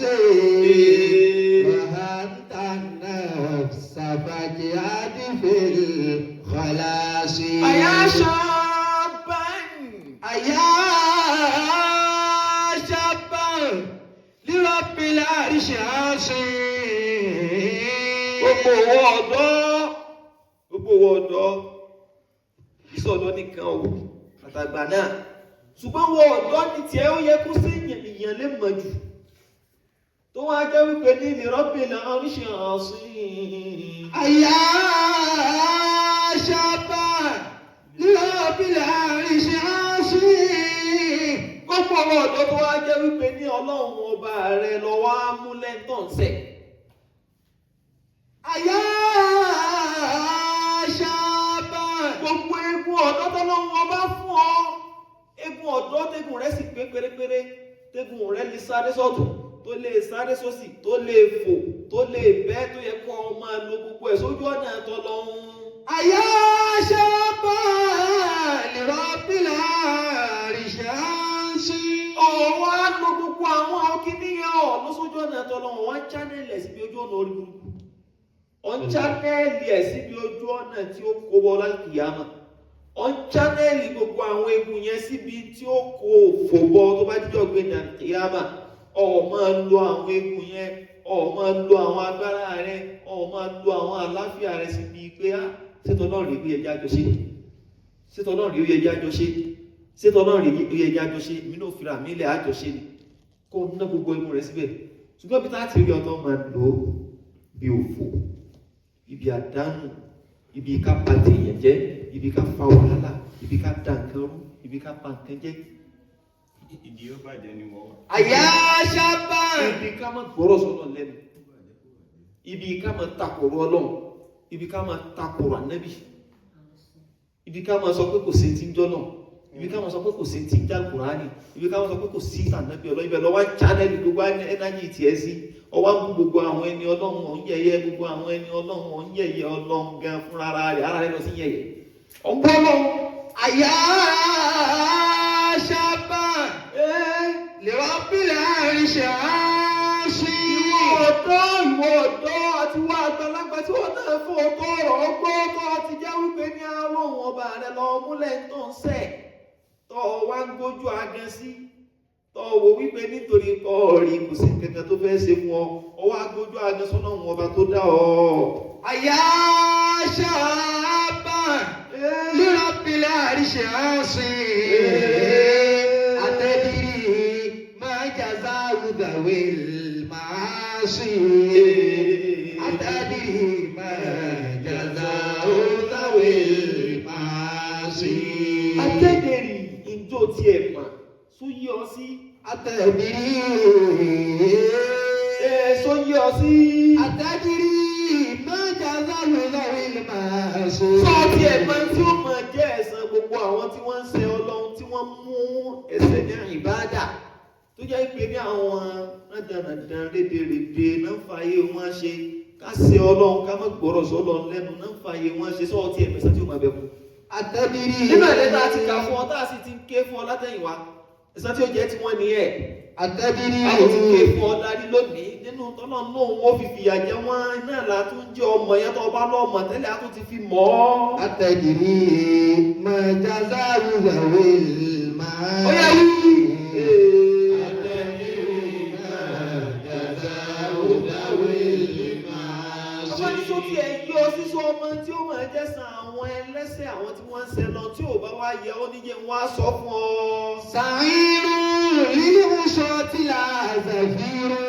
رهنت النفس فاجهد في الخلاص أيا شابا أيا شابا لرب العرش عاصي gbogbo ọ̀dọ́ ìsọ̀dọ̀ nìkan ò àtàgbà náà ṣùgbọ́n wọ ọ̀dọ́ ní tiẹ̀ ó yẹ kó sí ìyàn lè mọ̀ jù tó wá jẹ́ wípé ní ìrọ́bìnrin oríṣi ọ̀sìn. أيا شابا لرب العرش عاصي gbogbo àwọn ọ̀dọ́ tó wá jẹ́ wípé ní ọlọ́run ọba rẹ̀ lọ wá mú lẹ́ńtọ̀ọ̀sẹ̀. أيا شابا gbogbo egun ọ̀dọ́ tọ́lọ́run ọba fún ọ egun ọ̀dọ́ tẹ́gùn rẹ̀ sì pé pérépéré tẹ́gùn rẹ̀ lè sáré sọ́tún tó lè sáré sósì tó lè fò tó lè bẹ́ tó yẹ kó o máa lo gbogbo ẹ̀ sójú ọ̀nà tọ́lọ́run. أيا شابا لرب العرش عاصي ọ̀wọ́ á lo gbogbo àwọn akíníyàn ọ̀ lọ́sọ́jú ọ̀nà tọ́lọ́wọ́ wọ́n channel ẹ̀ síbi ojú ọ̀nà orí burúkú wọ́n channel ẹ̀ síbi ojú ọ̀nà tí ó kó bọ́ láti yàmà wọ́n channel gbogbo àwọn egun yẹn síbi tí ó kó fòbọ́ tó bá jíjọ́ gbé ní yàmà máa lo àwọn egun yẹn máa lo àwọn agbára rẹ máa lo àwọn àláfíà rẹ síbi pé ṣètò náà rí bí ẹjẹ́ àjọṣe ṣètò náà rí bí ẹjẹ́ àjọṣe ṣètò náà rí bí ẹjẹ́ àjọṣe mi náà fira mi ilẹ̀ àjọṣe ni kó ná gbogbo egun rẹ síbẹ̀ ṣùgbọ́n bí táà ti rí ọ̀tọ̀ máa lò ó bí òfò ibi àdánù ibi ká pa tèèyàn jẹ́ ibi ká fa wàhálà ibi ká dà nǹkan rú ibi ká pa nǹkan jẹ́. Ìdí ó bàjẹ́ ni wọ́n wà. Àyà ṣábà. Ibi ká máa gbọ́rọ̀ sọ́nà lẹ́nu ibi ká máa takòrò Ọlọ́run ibi ká máa takòrò ànábì ibi ká máa sọ pé kò sí ti ń jọ́ náà ibi ká máa sọ pé kò sí ti ń já Kùránì ibi ká máa sọ pé kò sí ànábì Ọlọ́run ibẹ̀ lọ́wọ́ channel gbogbo ẹnájì tiẹ̀ sí ọwọ́ ń bú gbogbo àwọn ẹni Ọlọ́run ọ̀ ń yẹ̀yẹ́ gbogbo àwọn ẹni Ọlọ́run ọ̀ ń yẹ̀yẹ́ Ọlọ́run gan fúnra rẹ̀ ara rẹ̀ lọ sí yẹ̀yẹ́ ọgbọ́n lọ. Àyà ṣábà lè wá bílẹ̀ àríṣẹ́ àásí. Ìwọ ọ̀dọ́ àti wá àgbàlagbà tí wọ́n náà fún ọkọ̀ ọ̀rọ̀ ọgbọ́n tó ti jẹ́ wípé ní Ọlọ́run ọba rẹ̀ lọ múlẹ̀ tó ń sẹ̀ tó wá ń gbójú agan sí tó wò wípé nítorí ọ̀rí kò sí kankan tó fẹ́ ṣe fún ọ wá gbójú agan sọ́nà ọba tó dá ọ. Àyà ṣábà lè wá bílẹ̀ àríṣẹ́ àásí. Àtẹ̀bírí máa jàzá àwùdáwé màásí. Àtẹ̀bírí máa jàzá àwùdáwé màásí. Àtẹ̀bírí ìjọ tiẹ̀ mà sóyí ọ sí. Àtẹ̀bírí sóyí ọ sí. Àtẹ̀bírí máa jàzá àwùdáwé màásí. Sọ́ọ̀tì ẹ̀gbọ́n tí ó máa jẹ́ ẹ̀san gbogbo àwọn tí wọ́n ń ṣe Ọlọ́run tí wọ́n mú ẹ̀ṣẹ̀ ní ìbádà tó jẹ́ pé ní àwọn rádàràdàn rédèrèdè náà fààyè wọn ṣe ká ṣe Ọlọ́run ká má gbọ́rọ̀ sọ́lọ́ lẹ́nu náà fààyè wọn ṣe sọ́ọ̀tì ẹ̀mẹ́sàn tí ó máa bẹ̀ kú. Àtẹ̀bírí. Nínú ẹ̀lẹ́ta ti kà fún ọ tá a sì ti ń ké fún ọ látẹ̀yìnwá ẹ̀san tí ó jẹ́ tí wọ́n ní ẹ̀. Àtẹ̀bírí. Àwọn ti ké fún ọ darí lónìí nínú tọ́lọ́ náà wọ́n fi fìyà jẹ wọ́n náà látún jẹ́ ọmọ yẹn tó bá lọ́mọ tẹ́lẹ̀ á tún ti fi mọ́ ọ́. Àtẹ̀bírí máa jàzá àwùdáwé màásí. Ó yẹ wí. Ọmọ tí ó máa jẹ́sàn àwọn ẹlẹ́ṣẹ̀ àwọn tí wọ́n ń ṣe lọ tí ò bá wá yẹ ó níjẹ́ wọ́n á sọ fún ọ. Sàírù nínú ṣọ́ọ̀tì làzàfírù.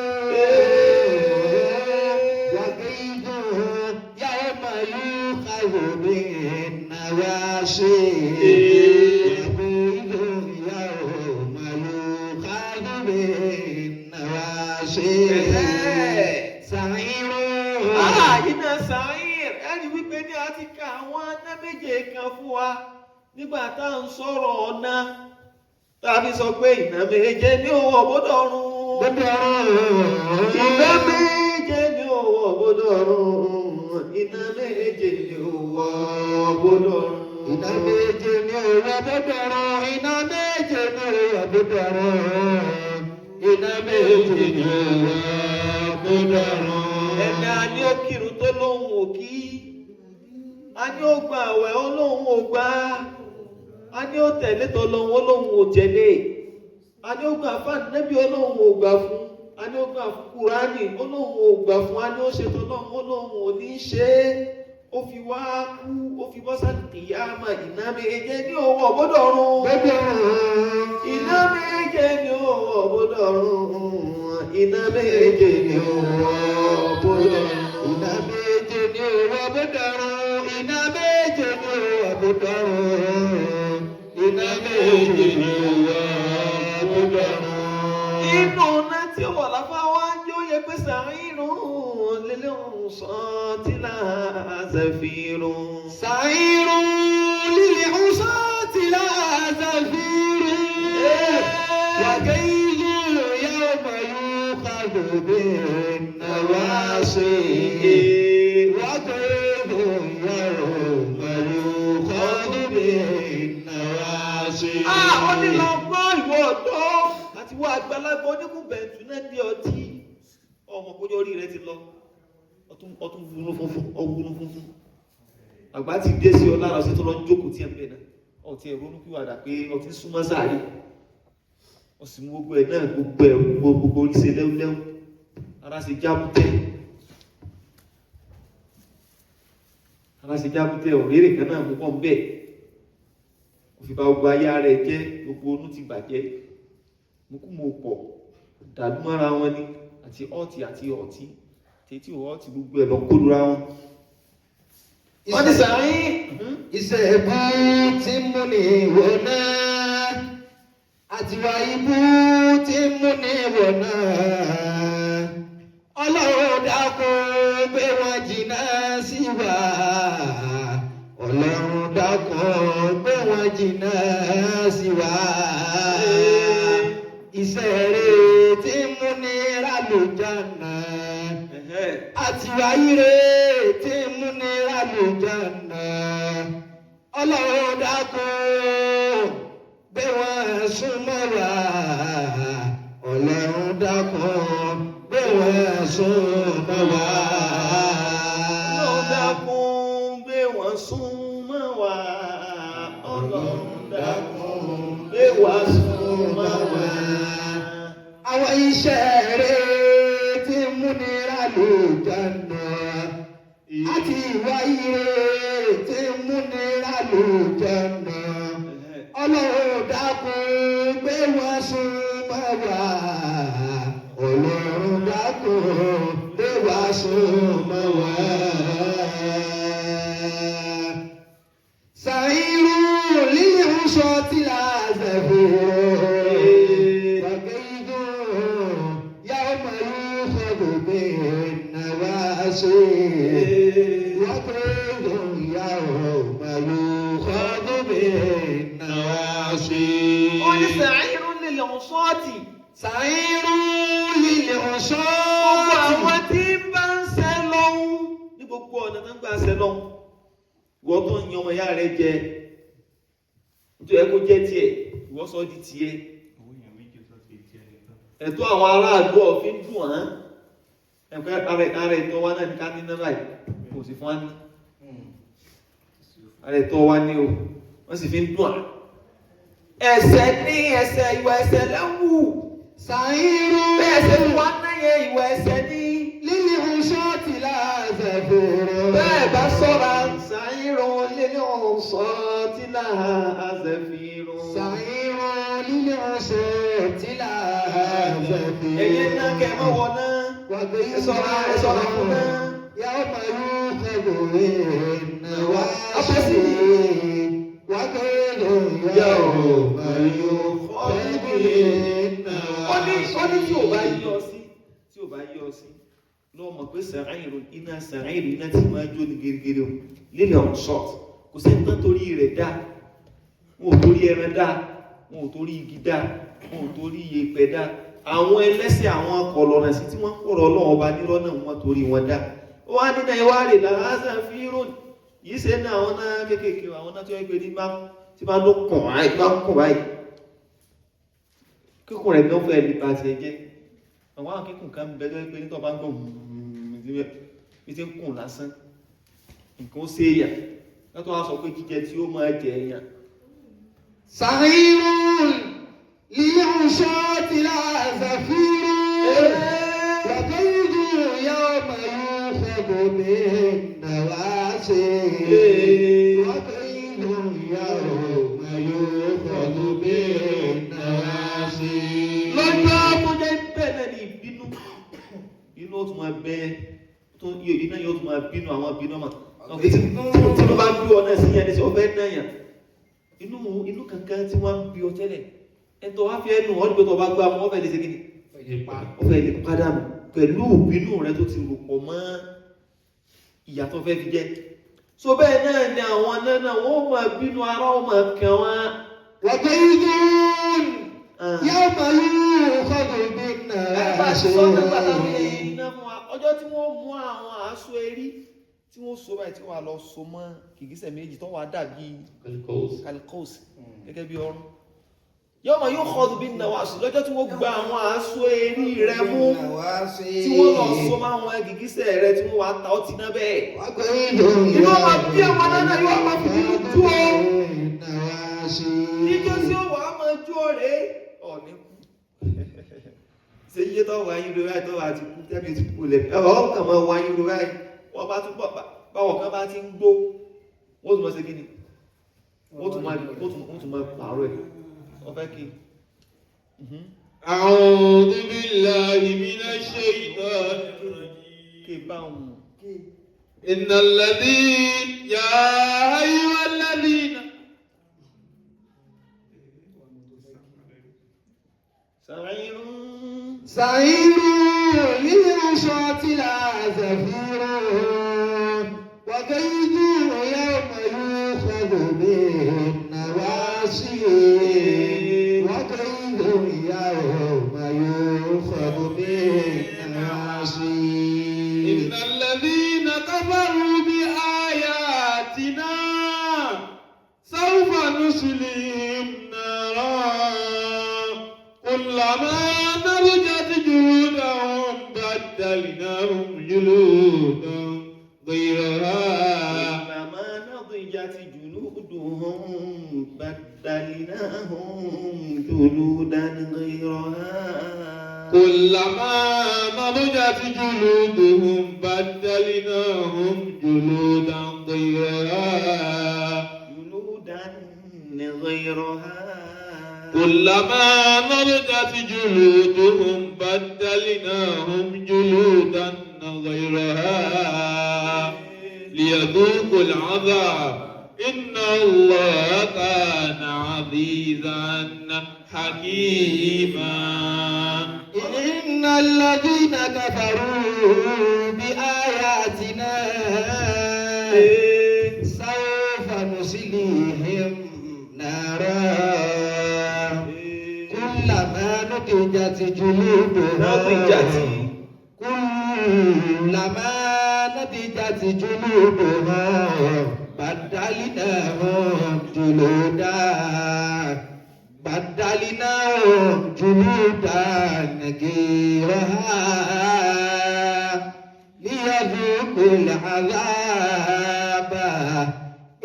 Wàgídù yàrá màlú kàwé nàwá ṣe. Wàgídù yàrá màlú kàwé nàwá ṣe. Sàírù. Iná sàír ẹni wípé ní a ti ka àwọn aná méje kan fún wa nígbà tá à ń sọ̀rọ̀ ọ̀nà tàbí sọ pé iná méje ní òwò gbọ́dọ̀ run. Iná méje ní òwò gbọ́dọ̀ run. Iná méje ní òwò gbọ́dọ̀ run. Iná méje ní òwò gbọ́dọ̀ run. Iná méje ní òwò gbọ́dọ̀ run. Iná méje ní òwò gbọ́dọ̀ run. Ẹ̀mí a ní ó kírun tó lóhun ò kí, a ní ó gba àwẹ̀ ó lóhun ò gbà, a ní ó tẹ̀lé tó lóhun ó lóhun ò tẹ̀lé, a ní ó gba fáànù nẹ́bí ó lóhun ò gbà fún, a ní ó gba Kùránì ó lóhun ò gbà fún, a ní ó ṣe tó lóhun ó lóhun ò ní ṣe é, ó fi wá kú, ó fi bọ́ sáà kìyàmá. Iná méje ní òwò gbọ́dọ̀ run. Iná méje ní òwò gbọ́dọ̀ run. Iná méje ní òwò gbọ́dọ̀ run. Iná méje ní òwò gbọ́dọ̀ run. Iná méje ní òwò gbọ́dọ̀ run. Iná méje ní òwò gbọ́dọ̀ run. Inú náà tí ó wà láfá wá ń yóò yẹ pé sàírùn lílẹ̀ ọ̀sán tí láàzẹ̀fìrún. Sàírùn lílẹ̀ ọ̀sán tí láàzẹ̀fìrún. Wàgídù yawma yukhadhu bin-nawasi. Wàgídù yawma yukhadhu bin-nawasi. Ó ní lọ gbọ́ ìwọ ọ̀dọ́ àti wọ àgbàlagbà oníkùnbẹ̀ntù náà ní ọtí. ọmọ kójọ́ orí rẹ ti lọ ọtún wúnú funfun àgbà ti dé sí ọ lára ọ̀sẹ̀ tó lọ jókòó tí ẹ ń bẹ̀ náà ọtí ẹ̀rọ olúkúwàdà pé ọtí súnmọ́ sáré ọ̀sìn gbogbo ẹ̀ náà gbogbo oríṣẹ́ lẹ́wọ́lẹ́wọ́ ara sì jábútẹ́ òrèrè kan náà mú pọ̀ ń bẹ̀ òfìbá gbogbo ayá rẹ̀ jẹ́ gbogbo onú ti bàjẹ́ mú kú mọ̀ pọ̀ dàdúmọ́ra wọn ni àti ọtí tètí ọtí gbogbo ẹ̀ lọ kólura wọn. wọ́n ti sàárín iṣẹ́ ẹ̀bú tí mú ní ìwọ̀ náà àtiwá ibú tí mú ní ìwọ̀ náà ọlọ́run dákun gbé wọn jìnnà sí wa ọlọ́run dákun gbé wọn jìnnà sí wa iṣẹ́ rere tí mú ní rálùjánnà àtiwá ire tí mú ní rálùjánnà ọlọ́run dákun gbé wọn súnmọ́ wa ọlọ́run dákun gbé wọn súnmọ́ wa ọlọ́run dákun gbé wọn súnmọ́ wa ọlọ́run dákun gbé wọn súnmọ́ wa. àwọn iṣẹ́ rere tí mú ní rálùjánnà àti ìwà ire tí mú ní rálùjánnà ọlọ́run dákun gbé wọn súnmọ́ wa ọlọ́run dákun gbé wọn súnmọ́ wa. sàírù lílù sọtí làzẹ̀fẹ̀ wàgẹ́yìdùn yàwó màlúù fọdù bẹ́ẹ̀ nàwá ṣe wàgẹ́yìdùn yàwó màlúù fọdù bẹ́ẹ̀ nàwá ṣe. wọ́n ní sàírù lílù sọ́ọ̀tì. sàírù lílù sọ́ọ̀tì. gbogbo àwọn tí ń bá ń ṣe lọ́hùn ní gbogbo ọ̀nà tó ń gbà ṣe lọ́hùn ìwọ tó ń yan ọmọ ìyá rẹ jẹ nítorí ẹ kó jẹ tiẹ̀ ìwọ sọ di tiẹ̀ ẹ̀tọ́ àwọn aráàlú ọ̀fin dùn hàn ẹ̀kọ́ ara ẹ̀tọ́ wa náà ní ká ní náírà yìí kò sì fún wa ní ara ẹ̀tọ́ wa ní o wọ́n sì fi ń dùn hàn ẹ̀ṣẹ̀ ní ẹ̀ṣẹ̀ ìwà ẹ̀ṣẹ̀ lẹ́wù sàírù bẹ́ẹ̀ ṣe wá náyẹ ìwà ẹ̀ṣẹ̀ ní lílù sọ́ọ̀tì làzẹ̀fẹ̀ bẹ́ẹ̀ bá sọ́ra sàírù lílù sọ́ọ̀tì làzẹ̀fẹ̀ sàírù lílù sọ́ọ̀tì làzẹ̀fẹ̀ ẹ̀yẹ náà kẹ́ mọ́ wọ náà ẹ ṣọ́ra fún náà. yàwó màlúù fọdù bẹ́ẹ̀ nàwá ṣe wàgẹ́yìdùn yàwó màlúù fọdù bẹ́ẹ̀ nàwá ṣe. ó ní tí ò bá yí ọ sí lọ́wọ́ mọ̀ pé sàáìrò iná tí máa jó ní gẹ́gẹ́rẹ́ o lílẹ̀ on short kò sẹ́ni tán torí rẹ̀ dá wọn ò torí ẹran dá wọn ò torí igi dá wọn ò torí iyẹ̀pẹ̀ dá àwọn ẹlẹ́sẹ̀ àwọn kọlọ̀rọ̀ sí tí wọ́n kọ̀rọ̀ ọlọ́run ọba nírọ́ náà wọ́n torí wọn dá ó wá nínú ìwà rẹ̀ làásà fi ròn yìí ṣe ní àwọn náà kéékèèké àwọn náà tó yẹ pé ní tí bá ló kàn báyìí kíkùn rẹ̀ gan fẹ́ lè bá tiẹ̀ jẹ́ àwọn akẹ́kùn kan bẹ lọ́wọ́ pé nítorí bá ń gbọ́ bí tí ń kùn lásán nǹkan ó ṣe èyà látọ́ wá sọ pé jíjẹ tí ó máa jẹ èyàn. sàírù lílù sọ́ọ̀tì làzẹ̀fẹ̀ wàgẹ́yìdùn yàwó màlúù fọdù bẹ́ẹ̀ nàwá ṣe wàgẹ́yìdùn yàwó màlúù fọdù bẹ́ẹ̀ nàwá ṣe. lọ́jọ́ tó jẹ́ bẹ́ẹ̀ náà ní ìbínú ó tún máa bẹ iná yóò tún máa bínú àwọn bínú ọmọ tí ló bá bí ọ náà sí yẹn ní sọ fẹ́ náà yàn inú kankan tí wọ́n ń bí ọ tẹ́lẹ̀ ẹ̀tọ́ wá fi ẹnu ọdún pé tó bá gbá wọn fẹ́ lè ṣe kí ni ó fẹ́ lè pàdánù pẹ̀lú ìbínú rẹ tó ti rò pọ̀ mọ́ ìyàtọ̀ fẹ́ fi jẹ́ so bẹ́ẹ̀ náà ni àwọn náà wọ́n máa bínú ara wọn máa kàn wọ́n. wàgẹ́yìdùn yàwó màlúù fọdù bẹ́ẹ̀ nàwá ṣe. ọjọ́ tí wọ́n mú àwọn aṣọ erí tí wọ́n so báyìí tí wọ́n lọ so mọ́ kìkísẹ̀ méjì tó wà dàbí kalikos gẹ́gẹ́ bí ọrùn yawma yukhadhu bin nawasi lọ́jọ́ tí wọ́n gba àwọn aṣọ erí rẹ mú tí wọ́n lọ so máa wọn gìgísẹ̀ rẹ tí wọ́n wá ta ọtí náà bẹ́ẹ̀. inú ọmọ bí ọmọ náà yóò máa fi bínú tú ọ. níjọ́ tí ó wà á máa jó rẹ̀ ọ̀ní kú. ṣé iye tó wà yín lórí àìtọ́ àti kú tẹ́bi ti kú lẹ̀ ọ̀ kàn máa wà yín lórí àì wọ́n bá tún báwọn kan bá ti ń gbó wọ́n tún máa ṣe kí ni wọ́n tún máa pààrọ̀ ẹ̀ wọ́n fẹ́ kí. A'udhu billahi minash shaitanir rajim. Kí báwọn. Innal ladhina ya ayyuhal ladhina sa'irun lil ashati la zafirun wa kaydu yawma yukhadhu bin nawasi wa kaydu yawma yukhadhu bin nawasi. Innal ladhina kafaru bi ayatina sawfa nuslihim naran kullama narjat juludahum baddalnahum juludan ghayraha kullama nadijat juluduhum baddalnahum juludan ghayraha kullama nadijat juluduhum baddalnahum juludan ghayraha كلما نضجت جلودهم بدلناهم جلودا غيرها ليذوقوا العذاب إن الله كان عزيزا حكيما. إن الذين كفروا بآياتنا سوف نصليهم نارا كلما نضجت جلودهم كلما نضجت جلودهم بدلناهم جلودا غيرها ليذوقوا العذاب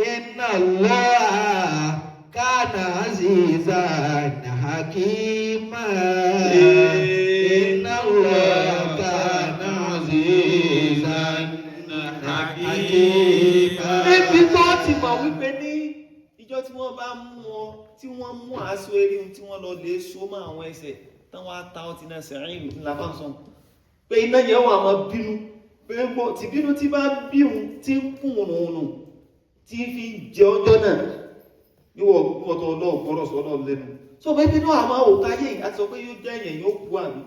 إن الله كان عزيزا حكيما. إن الله كان عزيزا حكيما. Níbi tó ti mọ̀ wípé ní ìjọ tí wọ́n bá mú ọ tí wọ́n mú aṣọ eré tí wọ́n lọ lè so mọ́ àwọn ẹsẹ̀ táwọn ata ọtí náà sẹ̀rín ìlú ńlá bá ń sọ pé iná yẹn wà máa bínú pé gbọ́ tí bínú tí bá bí òun tí ń kún òun tí fi jẹ ọjọ́ náà níwọ̀ tó ọlọ́ọ̀ gbọ́dọ̀ sọ ọlọ́ọ̀ lẹ́nu sọ pé bínú àwọn òkáyé àti sọ pé yóò jẹ́ èèyàn yóò kú àmì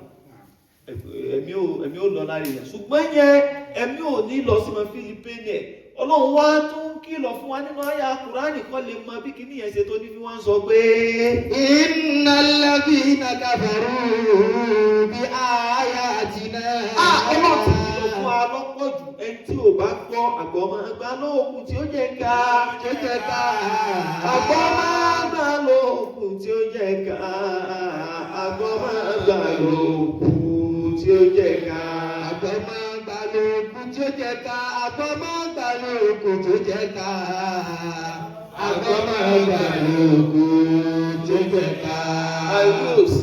ẹ̀mí ò lọ lára èèyàn ṣùgbọ́n yẹn ẹ̀mí ò ní lọ sí mọ́ Fílípínì ẹ̀ ọlọ́run wá tún kìlọ̀ fún wa nínú àyà Kùránì kan lè mọ bí kìíní yẹn ṣe tó ní fi wọ́n sọ pé innal ladhina kafaru bi ayatina. Ọlọ́run ti kìlọ̀ fún wa lọ́pọ̀ jù ẹni tí ò bá gbọ́ àgbọ̀mọ̀ àgbà lóògùn tí ó jẹ́ ká àgbọ̀mọ̀ àgbà lóògùn tí ó jẹ́ ká àgbọ̀mọ̀ àgbà lóògùn tí ó jẹ́ ká àgbọ̀mọ̀ àgbà lóògùn tí ó jẹ́ ká àgbọ̀mọ̀ àgbà lóògùn tí ó jẹ́ ká àgbọ̀mọ̀ àgbà lóògùn tí ó jẹ́ ká. àìgbọ́sí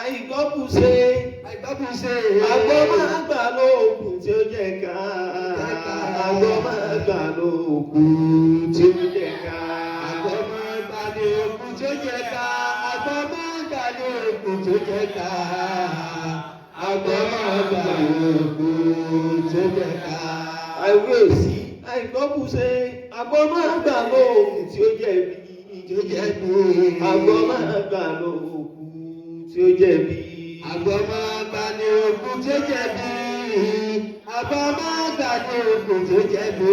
àìgbọ́bùṣe àgbọ̀mọ̀ àgbà lóògùn tí ó jẹ́ ká àgbọ̀mọ̀ àgbà lóògùn tí ó jẹ́ ká àgbọ̀mọ̀ àgbà lóògùn tí ó jẹ́ ká àgbọ̀mọ̀ àgbà lóògùn tí ó jẹ́ ká àgbọ̀mọ̀ àgbà lóògùn tí ó jẹ́ ká. àìgbọ́sí àìgbọ́bùṣe àgbọ̀mọ̀ àgbà lóògùn tí ó jẹ́ bí àgbọ̀mọ̀ àgbà lóògùn tí ó jẹ́ bí àgbọ̀mọ̀ àgbà lóògùn tí ó jẹ́ bí àgbọ̀mọ̀ àgbà lóògùn tí ó jẹ́ bí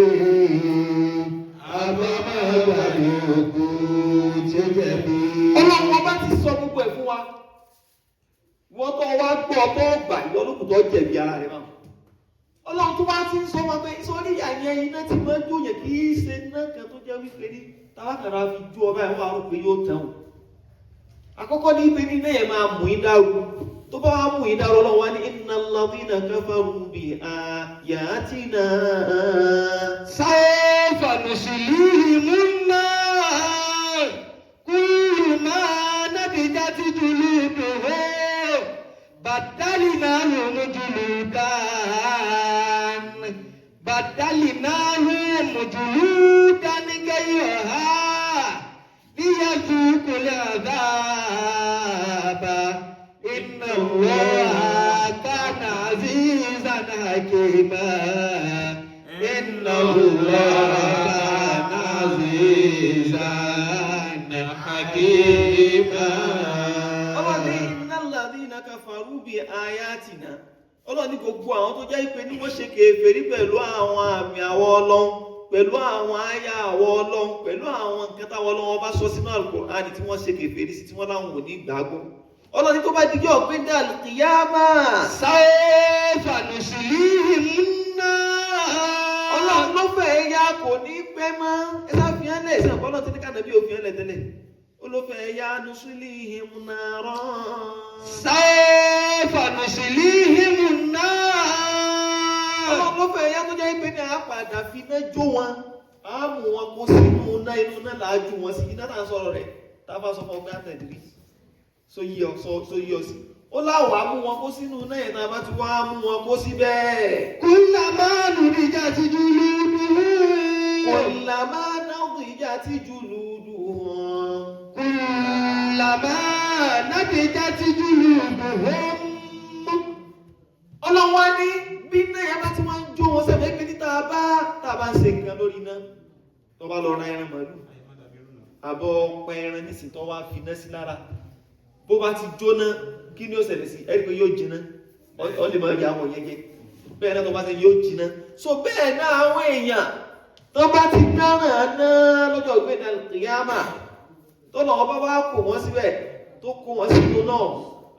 àgbọ̀mọ̀ àgbà lóògùn tí ó jẹ́ bí. Ọlọ́run ọba ti sọ gbogbo ẹ̀ fún wa wọ́n tó wá gbọ́ tó gbà ìyọlùkù tó jẹ̀bi ara rẹ̀ máa Ọlọ́run tó wá ti ń sọ wọn pé sórí àyẹ̀ iná tí máa ń jóyè kì í ṣe iná kan tó jẹ́ wípé ní tábàkàrà fi ju ọba ẹ̀ wá rò pé yóò tẹ̀wọ̀n àkọ́kọ́ ní ipe nínú ẹ̀ máa mú ìdárò tó bá wá mú ìdárò lọ́wọ́ ní innal ladhina kafaru bi ayatina sawfa nuslihimun nar kullama nadijat juluduhum badalnahum juludan ghayraha liyazuqu al-'adhaba inna Allaha kana 'azizan hakima inna Allaha kana 'azizan hakima. ọlọ́ni innal ladhina kafaru bi ayatina ọlọ́ni gbogbo àwọn tó jẹ́ ìpè ní wọ́n ṣe kèfèrí pẹ̀lú àwọn àmì àwọ̀ Ọlọ́run pẹ̀lú àwọn àyà àwọ̀ Ọlọ́run pẹ̀lú àwọn nǹkan táwọn Ọlọ́run bá sọ sínú Al-Qur'ani tí wọ́n ṣe kèfèrí sí tí wọ́n láwọn ò ní gbàgbọ́ ọlọ́ni tó bá dijọ́ ọ̀gbẹ́dẹ́ al-qiyama sawfa nuslihimun nar. Ọlọ́run ló fẹ́ ya kò ní pẹ́ mọ́ ẹ sáfihàn lẹ̀ ìsìn àpọ́nà tí ní kànábí òfin ẹlẹ̀ tẹ́lẹ̀ ó ló fẹ́ ya nuslihimun naran. sawfa nuslihimun nar. Ọlọ́run ló fẹ́ ya tó jẹ́ pé ní àpàdà fi iná jó wọn á mú wọn kó sínú iná inú náà làájú wọn sí iná tá à ń sọ̀rọ̀ rẹ̀ tá a bá sọ fún ọgbẹ́ àtẹ̀dìrí so yí ọ sí ó láwọ̀ á mú wọn kó sínú iná yẹn tá a bá ti wá mú wọn kó sí bẹ́ẹ̀. kullama nadijat juluduhum. kullama nadijat juluduhum. kullama nadijat juluduhum. Ọlọ́wọ́ ní bí náà yẹn bá ti wá ń jó wọn sẹ́fẹ̀ẹ́ pé ní tá a bá ń ṣe nǹkan lórí iná tó bá lọ ra ẹran màálù àbọ̀ ọ̀pẹ ẹran nísìnyí tó wá fi iná sí lára bó bá ti jóná kí ni ó ṣẹlẹ̀ sí ẹ̀rí pé yóò jiná ọ lè máa rí àwọn yẹn jẹ bẹ́ẹ̀ náà tó bá ṣe yóò jiná so bẹ́ẹ̀ náà àwọn èèyàn tó bá ti dáràn náà lọ́jọ́ ìgbéga ìyáàmà tó lọ́wọ́ bá kó wọ́n síbẹ̀ tó kó wọ́n sínú náà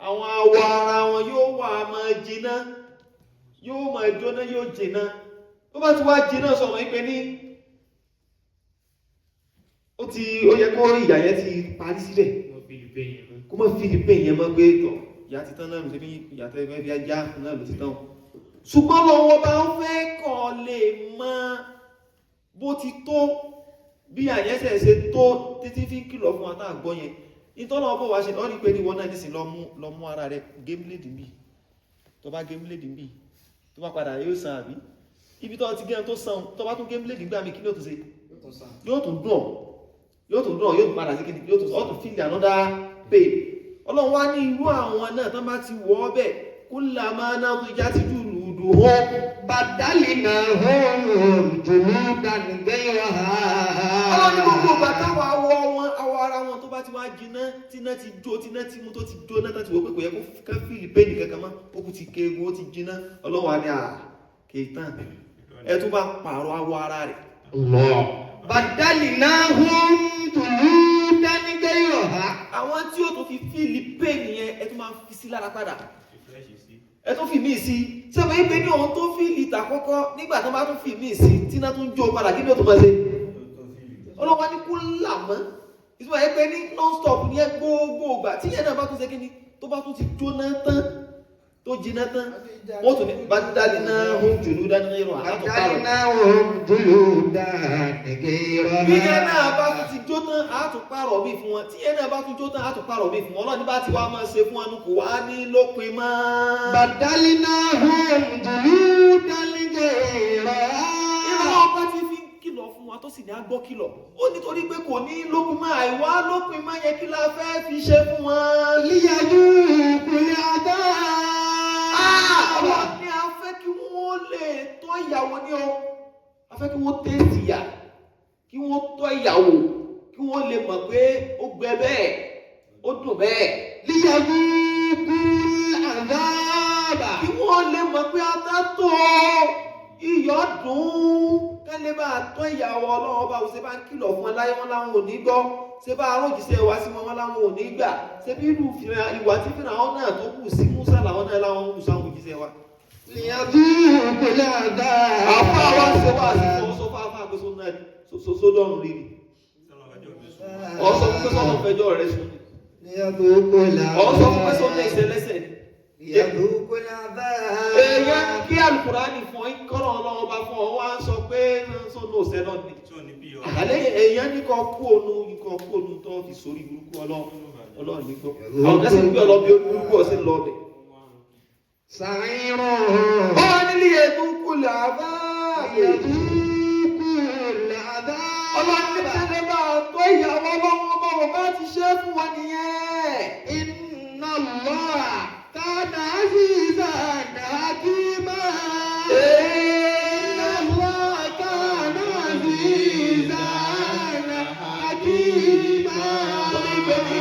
àwọn awọ ara wọn yóò wà máa jiná yóò máa jóná yóò jiná tó bá ti wá jiná sọ̀rọ̀ ìpè ní ó yẹ kó ìyà yẹn ti parí síbẹ̀ kó mọ́ Fílípì yẹn mọ́ gbé tọ̀ ìyá ti tán náà ló ti bí ìyàtọ̀ ẹgbẹ́ bí ajá náà ló ti tán ṣùgbọ́n lọ́wọ́ bá ń fẹ́ kàn lè mọ bó ti tó bí àyẹ́sẹ̀ ṣe tó títí fi kìlọ̀ fún àtàgbọ́ yẹn nítorí ọbọ̀ wá ṣe lọ́rí pé ní wọ́n náà ní sí lọ mú ara rẹ̀ gémìlédì ń bì tó bá gémìlédì ń bì tó bá padà yóò san àbí ibi tó ti gẹ́rùn tó san tó bá tún gémìlédì gbà mí kí ló tún ṣe yóò tún dùn yóò tún padà sí kí yóò tún fíìlì ànọ́dá pé ọlọ́run wá ní irú àwọn náà tán bá ti wọ́ ọbẹ̀ kullama nadijat juluduhum badalnahum juludan ghayraha. ọlọ́run ní gbogbo ìgbà táwọn awọ ara wọn tó bá ti wá jiná tíná ti jó tíná ti mú tó ti jóná tó ti wò pé kò yẹ kó ká fíìlì pẹ́ẹ́nì kankan mọ́ ó kù ti kéegun ó ti jiná ọlọ́run wá ní kéétàn ẹ tún bá pààrọ̀ awọ ara rẹ̀. badalnahum juludan ghayraha. àwọn tí ó tún fi fíìlì pẹ́ẹ́nì yẹn ẹ tún máa fi sí lára padà ẹ tún fi míì sí sọ́bẹ̀ yìí pé ní ohun tó fíìlì tàkọ́kọ́ nígbà tó bá tún fi míì sí tíná tún jó padà kí ni ó tún máa ṣe ọlọ́wọ́ ní kú làmọ́ ìtumọ̀ yẹn pé ní non-stop ní ẹ gbogbo ìgbà tí yẹn náà bá tún ṣe kí ni tó bá tún ti jóná tán tó jiná tán wọ́n tún ní badalnahum juludan ghayraha badalnahum juludan ghayraha. bí yẹn náà bá tún ti jó tán á tún pààrọ̀ mí fún wọn tí yẹn náà bá tún jó tán á tún pààrọ̀ mí fún wọn ọlọ́ni bá ti wá máa ṣe fún wọn kò wá ní lópin mọ́. badalnahum juludan ghayraha. ìlànà ọba ti fi kìlọ̀ fún wa tó sì ní agbọ́ kìlọ̀ ó nítorí pé kò ní lópin mọ́ àìwá lópin mọ́ yẹ kí la fẹ́ fi ṣe fún wọn. liyazuqu al-'adhab. àwọn ní a fẹ́ kí wọ́n lè tọ́ ìyàwó ní ọ a fẹ́ kí wọ́n tẹ́sì yà kí wọ́n tọ́ ìyàwó kí wọ́n lè mọ̀ pé ó gbẹ bẹ́ẹ̀ ó dùn bẹ́ẹ̀. liyazuqu al-'adhab. kí wọ́n lè mọ̀ pé ata tó iyọ̀ dùn kálẹ̀ bá tọ́ ìyàwó ọlọ́run bá ṣe bá ń kìlọ̀ fún ẹ láyé wọn láwọn ò ní gbọ́ ṣe bá arójìṣẹ́ wá sí wọn láwọn ò ní gbà ṣe bí irú ìwà tí fìrà wọn náà tó kù sí Musa làwọn náà láwọn ń kù sáwọn òjíṣẹ́ wa. liyazuqu al-'adhab. àfa wa ṣe wá sí sọ fáfá pé sódọ́rùn rírì ọ̀sọ̀ pé sọ́nà fẹjọ́ rẹ̀ sùn ليذوقوا العذاب ọ̀ sọ fún pé sọ́nà ìṣẹ̀lẹ̀sẹ̀ ni. ليذوقوا العذاب èèyàn kí alukurani fún ọ kọ́nà ọlọ́wọ́ bá fún ọ wá ń sọ pé sọ́nà òsẹ́ náà ni. tí ò ní bí ọ. àlẹ́ èèyàn ní kọ́ kú ònu tó fi sórí burúkú ọlọ́run ní gbọ́. àwọn kan sì ń gbé ọlọ́bí burúkú ọ̀sẹ̀ lọ́ọ̀dẹ̀. سعير ó nílé ẹ̀dúnkù làbá. ليذوقوا العذاب ọlọ́run ní tẹ́lẹ̀ bá tó ìyàwó ọlọ́run bá wọn bá ti ṣe fún wọn nìyẹn. إن الله كان عزيزا حكيما إن الله كان عزيزا حكيما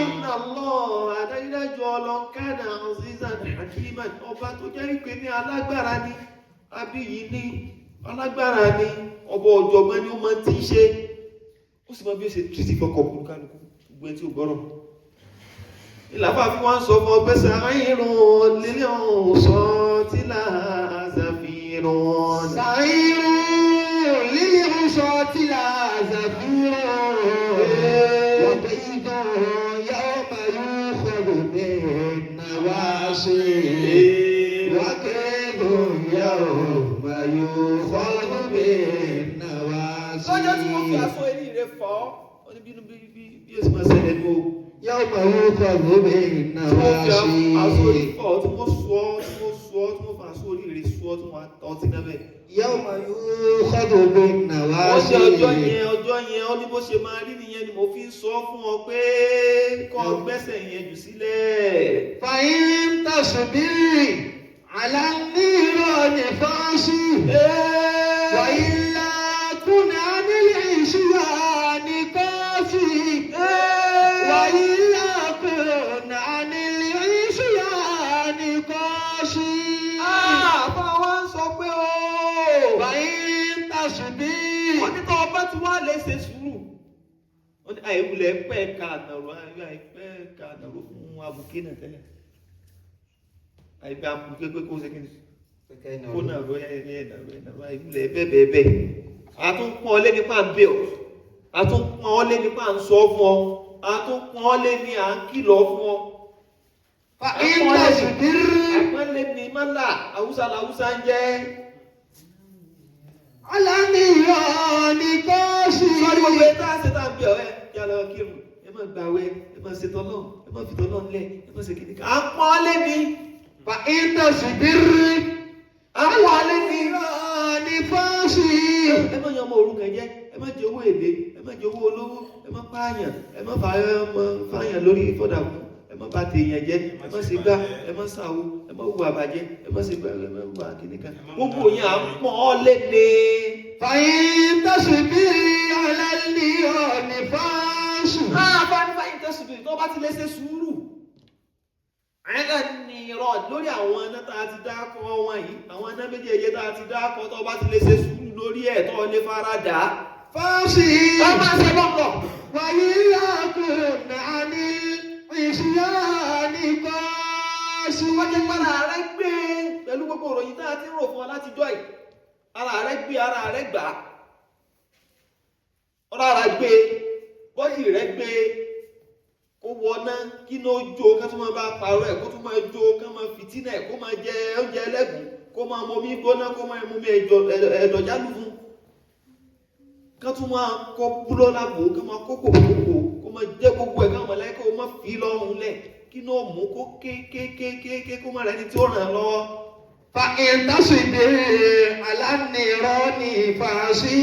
Inna Allah adájúdájú ọlọ́run kana azizan hakiman ọba tó jẹ́ ìpè ní alágbára ni abíyí ní alágbára ni ọba ọ̀jọ̀gbọ́n ni ó máa ti ṣe ó sì máa bí ó ṣe tìrìtì fọkọ̀ burúkú kálukú gbogbo ẹni tí ó gbọ́rọ̀ ìlàfà fi wọ́n sọ fún ọgbẹ́ sàáyìrún lílé ọ̀sán tí láàzàfihàn سعير للعصاة لا زفير وقيد يوم يؤخذ بالنواصي وقيد يوم يؤخذ بالنواصي lọ́jọ́ tí wọ́n fi aṣọ eré rẹ̀ fọ́ ọ ní bínú bí èsì máa ṣẹlẹ̀ ní o يوم يؤخذ tí wọ́n fi بالنواصي aṣọ orí fọ́ tí wọ́n sọ tí wọ́n fa aṣọ orí rẹ̀ sọ tí wọ́n ọtí náà bẹ̀. يوم يؤخذ wọ́n ṣe بالنواصي ọjọ́ yẹn ó ní bó ṣe máa rí nìyẹn ni mo fi ń sọ fún ọ pé kọ́ gbẹ́sẹ̀ yẹn jù sílẹ̀. فإن تصبري على النيران فاشي وإلا كن عن العصيان قاسي وإلا كن عن العصيان قاسي àbá wa ń sọ pé o. فإن تصبري wọ́n ní tọ́ ọba tí wọ́n á lè ṣe sùúrù. wọ́n ní àìwulẹ̀ pẹ́ ká àtàrò fún abùké náà tẹ́lẹ̀. àìbẹ́ abùké pé kó ṣe kí ni. kó náà rọ ẹ̀ẹ́dàrọ̀ àìwulẹ̀ bẹ́ẹ̀. àtúnpọ̀n lé nípa ń bẹ̀ ọ́. àtúnpọ̀n lé nípa ń sọ fún ọ. àtúnpọ̀n lé ní à ń kìlọ̀ fún ọ. فإن تصبري àpọ́nlé ní mọ́là Haúsá làwúsá ń jẹ́. على النيران قاسي sọ́ni gbogbo ẹ̀ tá a ṣe tá a ń bẹ̀ ọ́ ẹ̀ yà lọ kírun ẹ má gbàwẹ̀ ẹ má ṣe tọ́lọ́ ẹ má fi tọ́lọ́ ńlẹ̀ ẹ má ṣe kìnnìkan. àpọ́nlé ní. فإن تصبري àpọ́nlé ní. النيران فاشي ẹ má yan ọmọ òrukàn jẹ ẹ má jẹ owó èlé ẹ má jẹ owó olówó ẹ má pààyàn ẹ má fààyàn lórí fọdàkù ẹ má bá tèèyàn jẹ ẹ má ṣe gbá ẹ má ṣàwo ẹ má wù àbàjẹ́ ẹ má ṣe gbá ẹ má wù àkìnìkan gbogbo yẹn à ń pọ́n ọ́ léde. فإن تصبري على النيران فاشي fáyín tẹ̀sùbì tó bá ti lè ṣe sùúrù. àyẹ̀dá ni irọ́ lórí àwọn iná tá a ti dákọ̀ wọn yìí àwọn iná méjèèjì tá a ti dákọ̀ tó bá ti lè ṣe sùúrù lórí ẹ̀ tó lè fara dà á. فاشي wọ́n máa ṣe lọ́pọ̀. وإلا كن عن العصيان قاسي wọ́n jẹ́ pé ara rẹ̀ gbé pẹ̀lú gbogbo ìròyìn tá a ti ń rò fún ọ láti jọ́ yìí ara rẹ̀ gbé ara rẹ̀ gbà á ọ̀rọ̀ ara gbé bọ́dì rẹ̀ gbé kó wọná kí ní ó jó ká tó máa bá parọ́ ẹ̀ kó tó máa jó ká máa fìtínà ẹ̀ kó máa jẹ oúnjẹ ẹlẹ́gùn kó máa mọ omi gbóná kó máa mú mi ẹ̀dọ̀jálù fún ká tó máa kọ́ búlọ́lá bò ká máa kó kòkòkò kó máa jẹ́ gbogbo ẹ̀ káwọn mọ̀lẹ́kọ̀ ó máa fi lọ́rùn lẹ̀ kí ní ó mú kó kékékéké kó máa rẹ̀ ní tí ó ràn lọ́wọ́. فإن تصبري على النيران فاشي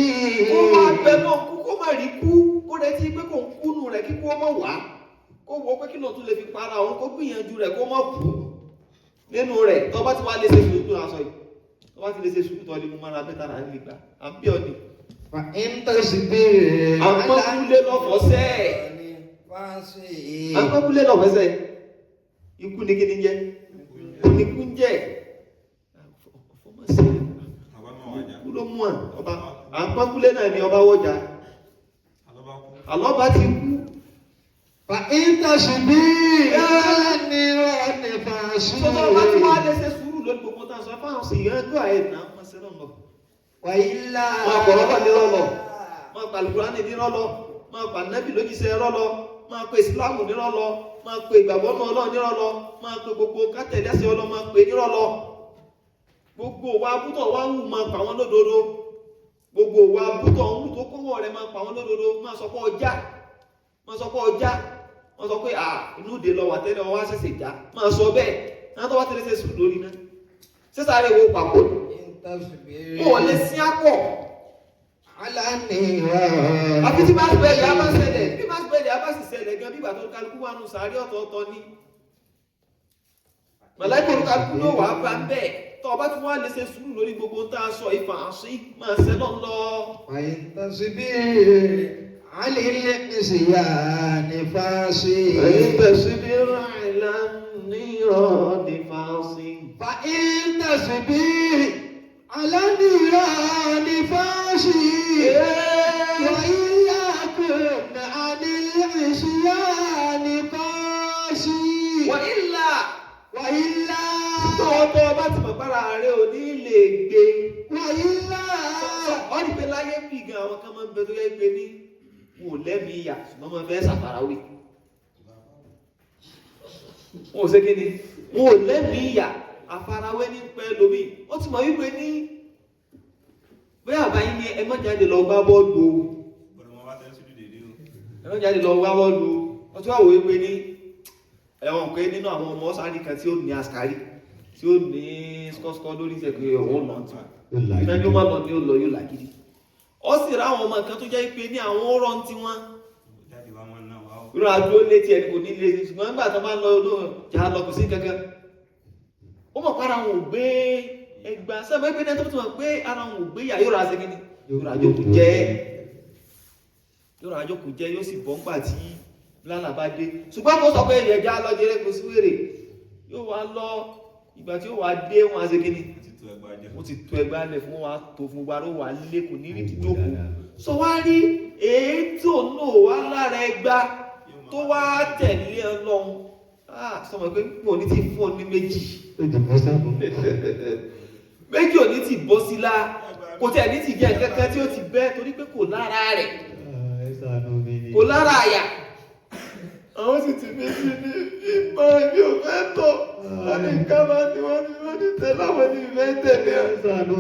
kó máa bẹ náà kú kó máa rí kú kó rẹ̀ tí pé kò ń kúnnù rẹ̀ kí kó má wá kó wọ pé kí náà tún lè fi para òun kó gbìyànjú rẹ̀ kó má kú nínú rẹ̀ tó bá ti wá lè ṣe sùúrù tó aṣọ yìí tó bá ti lè ṣe sùúrù tó lè mú mára mẹ́ta náà lè gbà àbí ọ̀nì. فإن تصبري àpọ́nkulé lọ́fọ̀ọ́sẹ́ فاشي àpọ́nkulé lọ́fọ̀ọ́sẹ́ ikú ni kí ni jẹ́ oníkú ń jẹ́ ọ̀fọ̀mọ́sẹ́ ikú ló mú ọba àpọ́nkulé náà ni ọba wọ́jà àlọ́ba ti kú. فإن تصبري على النيران فاشي sọ́tọ́ ọba tí wọ́n á lè ṣe sùúrù lórí gbogbo tá a sọ fáwọn sì yẹn gbọ́ àyè náà wọ́n ṣe náà lọ. وإلا máa pọ̀ lọ́wọ́ ní rọ́lọ́ máa pa Al-Kùránì ní rọ́lọ́ máa pa nẹ́bì lójíṣẹ́ rọ́lọ́ máa pe ìsìláàmù nírọ́ lọ, máa pe ìgbàgbọ́ náà Ọlọ́run nírọ́ lọ, máa pe gbogbo kátẹ̀lẹ́sẹ̀ Ọlọ́run máa pe nírọ́ lọ. Gbogbo wa bútọ̀ wá wù máa pa wọ́n lódodo. Gbogbo wa bútọ̀ ń wù tó kọ́wọ́ rẹ̀ máa pa wọ́n lódodo. Máa sọ pé ọjà, máa sọ pé ọjà, máa sọ pé inú ìdè lọ wà tẹ́lẹ̀ ọwọ́ ṣẹ̀ṣẹ̀ já. Máa sọ bẹ́ẹ̀ náà tó wá tẹ́lẹ̀ ṣe sùn lórí náà. Sẹ́sàárẹ̀ wo pàpọ̀ wọ́n lè sí àpọ̀. Àfi tí máa bẹ̀rẹ̀ yà bá ṣẹlẹ̀, bí máa bẹ̀rẹ̀ yà bá sì ṣẹlẹ̀ gan bí ìgbà tó kálukú wà nù sàárì ọ̀tọ̀ọ̀tọ̀ ni. Màláìkà olúkálukú ló wà bá ń bẹ̀. Tọ́ ọba tí wọ́n lè ṣe sùúrù lórí gbogbo tá a sọ ìfà àṣí máa ṣẹ lọ́n lọ. Àyìntàṣíbí àlèlè ìṣìyà ní fàṣí. Àyìntàṣíbí ràìlà ní ìrọ̀ ní fàṣí. Àyìntàṣíbí àlànìrọ̀ ní fàṣí. Wàyíyá kùnà àlèlè ìṣìyà ní fàṣí. Wàyílá. Tọ́ọ̀tọ́ bá ti mọ̀ pára rẹ̀ ò ní lè gbé. Wàyílá. Ọ́ ní pé láyé ń bì gan àwọn kan máa ń bẹ tó yẹ pé ní wọn ò lẹ́mìí ìyà ṣùgbọ́n máa fẹ́ ṣàfarawé. Wọn ò ṣe kí ni? Wọn ò lẹ́mìí ìyà àfarawé ní pẹ́ lómi. Ó ti mọ̀ wípé ní bóyá àbáyé ni ẹ má jáde lọ gbá bọ́ọ̀lù o. Ẹ má jáde lọ gbá bọ́ọ̀lù o. Wọ́n tún wà wò wípé ní ẹ̀wọ̀n pé nínú àwọn ọmọ sáré kan tí ó ní àṣkárí tí ó ní skọ́skọ́ lórí ìṣẹ̀kùn ọ̀hún lọ́n tí wọ́n yóò má lọ ní ó lọ yóò làgídí. Ó sì rá àwọn ọmọ kan tó jẹ́ pé ní àwọn ọ̀rọ̀ tí wọ́n rọ àdúró létí ẹni kò ní lé ṣùgbọ́n nígbà tó bá lọ jà lọ kò sí kankan. Ó mọ̀ pé ara wọn ò gbé ẹgbà sábà ẹgbẹ́ náà tó ti mọ̀ pé ara wọn ò gbé yà yóò rà sí kíni yóò rà jókòó jẹ́ yóò sì bọ́ ńgbà tí lánàá bá dé. Ṣùgbọ́n kó sọ pé ẹ̀já lọ jẹ́rẹ́ kò sí wèrè yóò wá lọ ìgbà tí ó wà dé wọn àṣẹ kíni ó ti tó ẹgbà lẹ̀ fún wa tó fún wa ló wà lé kò ní rí dídókò. Sọ wá rí èyí tó náà wá lára ẹgbà tó wá tẹ̀lé Ọlọ́run sọmọ pé pọ̀ ní ti fún ọ ní méjì ò ní ti bọ́ sí lá kò tẹ̀ ní ti jẹ́ kẹ́kẹ́ tí ó ti bẹ́ torí pé kò lára rẹ̀ kò lára àyà. Àwọn sì ti méjì ní ìmọ̀ ibi ò fẹ́ tọ̀ láti kábà ní wọ́n ní tẹ́lá wọn ní ìfẹ́ tẹ̀lé ẹ̀. Ẹ̀sánú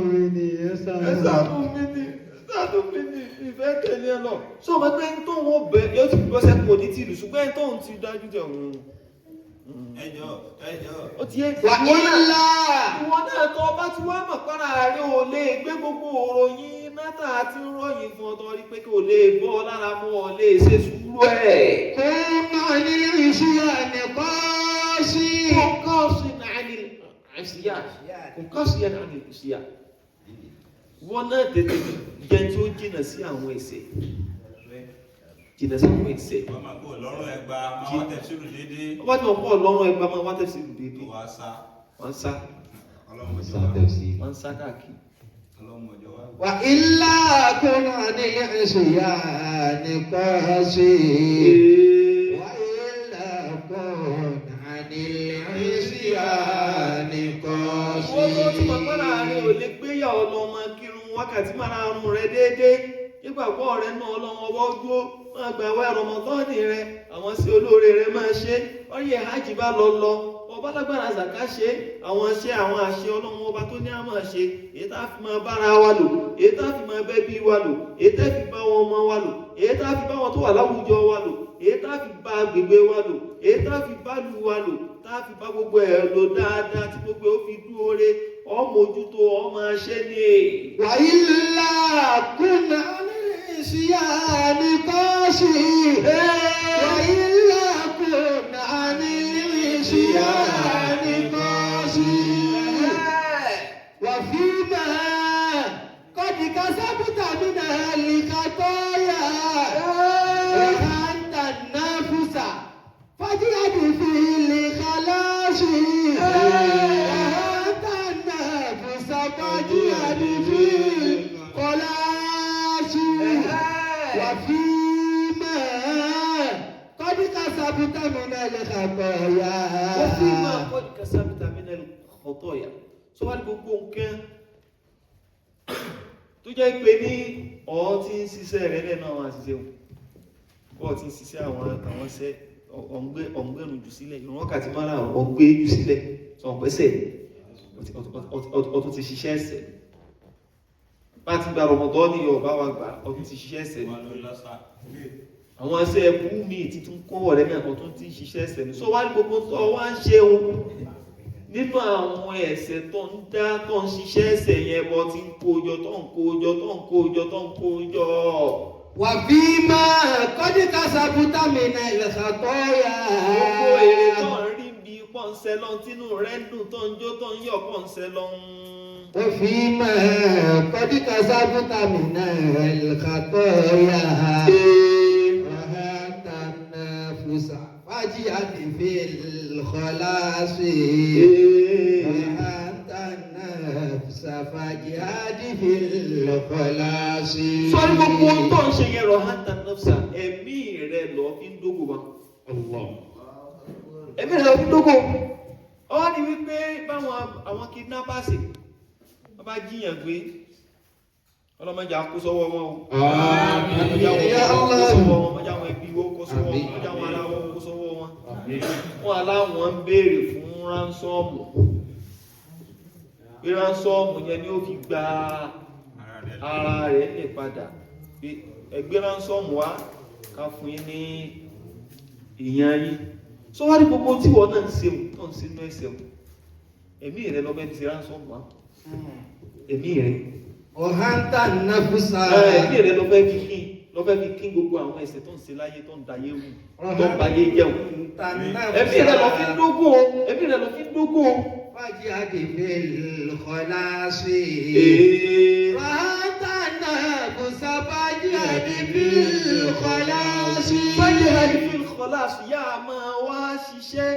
mi ni ìfẹ́ tẹ̀lé ẹ̀ lọ. Ṣé o mọ̀ pé tó ń wọ́n bẹ̀ yóò ti bọ́ sẹ́kù òní tìlù ṣùgbọ́n tó ń ti dájú jẹ̀ òun. Ẹjọ́. Ó ti yé wàhálà. Ìwọ náà tó bá ti wá mọ̀ pára rẹ̀ ò lè gbé gbogbo òròyìn mẹ́ta àti ròyìn fún ọ̀tọ̀ rí pé kí o lè bọ́ lára mú ọ lè ṣe sùúrù ẹ̀. Kúnà ní ìṣíyà ní kọ́ọ̀ṣì. Kọ́ọ̀ṣì náà ní ìṣíyà. Kọ́ọ̀ṣì náà ní ìṣíyà. Wọ́n náà tètè jẹ́ tí ó jìnà sí àwọn ẹ̀ṣẹ̀. Jìnà sí àwọn ẹ̀ṣẹ̀. Wọ́n máa kó lọ́rùn ẹgbà máa wá tẹ̀síìrù déédéé. Wọ́n bá ti mọ̀ pọ̀ lọ́rùn ẹgbà máa wá tẹ̀síìrù déédéé. Wọ́n sá. Wọ́n sá káàkiri. Wà ilá kúnà ní ìṣíyà ní kọ́ọ̀ṣì. Wà ilá kúnà ní ìṣíyà ní kọ́ọ̀ṣì. Wọ́n tó ti mọ̀ pọ́nà rẹ̀ ò lè gbéyà ọlọ́mọ kírun wákàtí márùn-ún rẹ̀ déédéé. Nígbàgbọ́ rẹ̀ náà Ọlọ́run ọwọ́ dúró máa gbà wá Rọ̀mọ̀dánì rẹ̀ àwọn sí olóore rẹ̀ máa ṣe ọyẹ hajj bá lọ ọba lágbára zaka ṣe àwọn àṣẹ Ọlọ́run ọba tó ní àmọ́ ṣe èyí tá fi máa bára wa lò èyí tá fi máa bẹ́bí wa lò èyí tá fi bá wọn ọmọ wa lò èyí tá fi bá wọn tó wà láwùjọ wa lò èyí tá fi bá agbègbè wa lò èyí tá fi bá lù wa lò tá fi bá gbogbo ẹ̀ lò dáadáa tí gbogbo ó fi dúró re ọmọjútó ọmọ ṣe ní. Wàhálà kúnà ìṣíyà ní kọ́ọ̀ṣì. Wàhálà kúnà ìṣíyà ní kọ́ọ̀ṣì. Wàfíìmà kọ́dìkà sábùtà nínú àlìkàtọ́yà. Wàhántà náfùsà fàjíyàdì fi lè kàláṣì. Wàhántà náfùsà fàjíyàdì fi kàláṣì. Wàfíìmà kọ́dìkà sábùtà nínú àlìkàtọ́yà. Wàfíìmà kọ́dìkà sábùtà nínú àlìkàtọ́yà. Sọ wá ní gbogbo nǹkan tó jẹ́ pé ní ọ̀ tí ń ṣiṣẹ́ rẹ̀ lẹ́nu àwọn àṣìṣe wọn. bọ́ọ̀ tí ń ṣiṣẹ́ àwọn ṣẹ́ ọ̀ngbẹ́rún jù sílẹ̀ ìrun wákàtí mara ọ̀gbẹ́ jù sílẹ̀ ọ̀pẹ́sẹ̀ ọ̀tún ti ṣiṣẹ́ ẹ̀sẹ̀ bá ti gba rọmọdọ́ ní ọba wa gbà ọ̀tún ti ṣiṣẹ́ ẹ̀sẹ̀ àwọn ẹsẹ̀ ẹ̀kú mi ti tún kọ́wọ̀ rẹ̀ náà ọ̀tún ti ṣiṣẹ́ ẹ̀sẹ̀ ní sọ wá ní gbogbo tó wá ń ṣe o nínú àwọn ẹ̀ṣẹ̀ tó ń dá tó ń ṣiṣẹ́ ẹ̀ṣẹ̀ yẹn bọ́ tí ń kójọ tó ń kójọ tó ń kójọ tó ń kójọ. wà bí máa kọ́dí kásábútà mi náà ìlẹ̀sà tó yá. gbogbo èrè tó ń rí bí pọ́ǹsẹ̀ lọ tínú rẹ̀ ń dùn tó ń jó tó ń yọ̀ pọ́ǹsẹ̀ lọ. wà bí máa kọ́dí kásábútà mi náà ìlẹ̀sà tó yá. فاجعل في الخلاص وأنت النفس فاجعل في الخلاص. sọ́ni gbogbo tó ń ṣe yẹn rọ̀ hàtà nọ́fṣà ẹ̀mí rẹ̀ lọ fi ń dógò wa. ẹ̀mí rẹ̀ lọ fi ń dógò. ọ ní wípé báwọn àwọn kidnappers wọ́n bá jíyàn gbé ọlọ́mọdé àkó sọ́wọ́ wọn o. ọmọdé àwọn ẹbí wọn kó sọ́wọ́ wọn ọmọdé àwọn ará wọn kó sọ́wọ́ wọn. wọn aláwọn ń béèrè fún ránsọ́ọ̀mù pé ránsọ́ọ̀mù yẹn ni ó fi gba ara rẹ̀ lè padà ẹgbẹ́ ránsọ́ọ̀mù wá ká fún yín ní ìyẹn yín. sọ wá ní gbogbo tí wọn náà ń ṣe tó ń sínú ẹsẹ̀ ẹ̀mí rẹ̀ lọ́bẹ̀ ti ránsọ́ọ̀mù wá ẹ̀mí rẹ̀. ọ̀hántà nàfúsà. ẹ̀mí rẹ̀ lọ́fẹ́ fi kí gbogbo àwọn ẹ̀ṣẹ̀ tó ń ṣe láyé tó ń dayé wù tó ń bayé jẹun. ẹ̀mí rẹ̀ lọ fi ń dógún o ẹ̀mí rẹ̀ lọ fi ń dógún o. fàájì àdìbẹ́ lọ́kọ̀ọ́lá sí i. ọ̀hántà nàfúsà fàájì àdìbẹ́ lọ́kọ̀ọ́lá sí i. fàájì àdìbẹ́ lọ́kọ̀ọ́lá sí i yá máa wá ṣiṣẹ́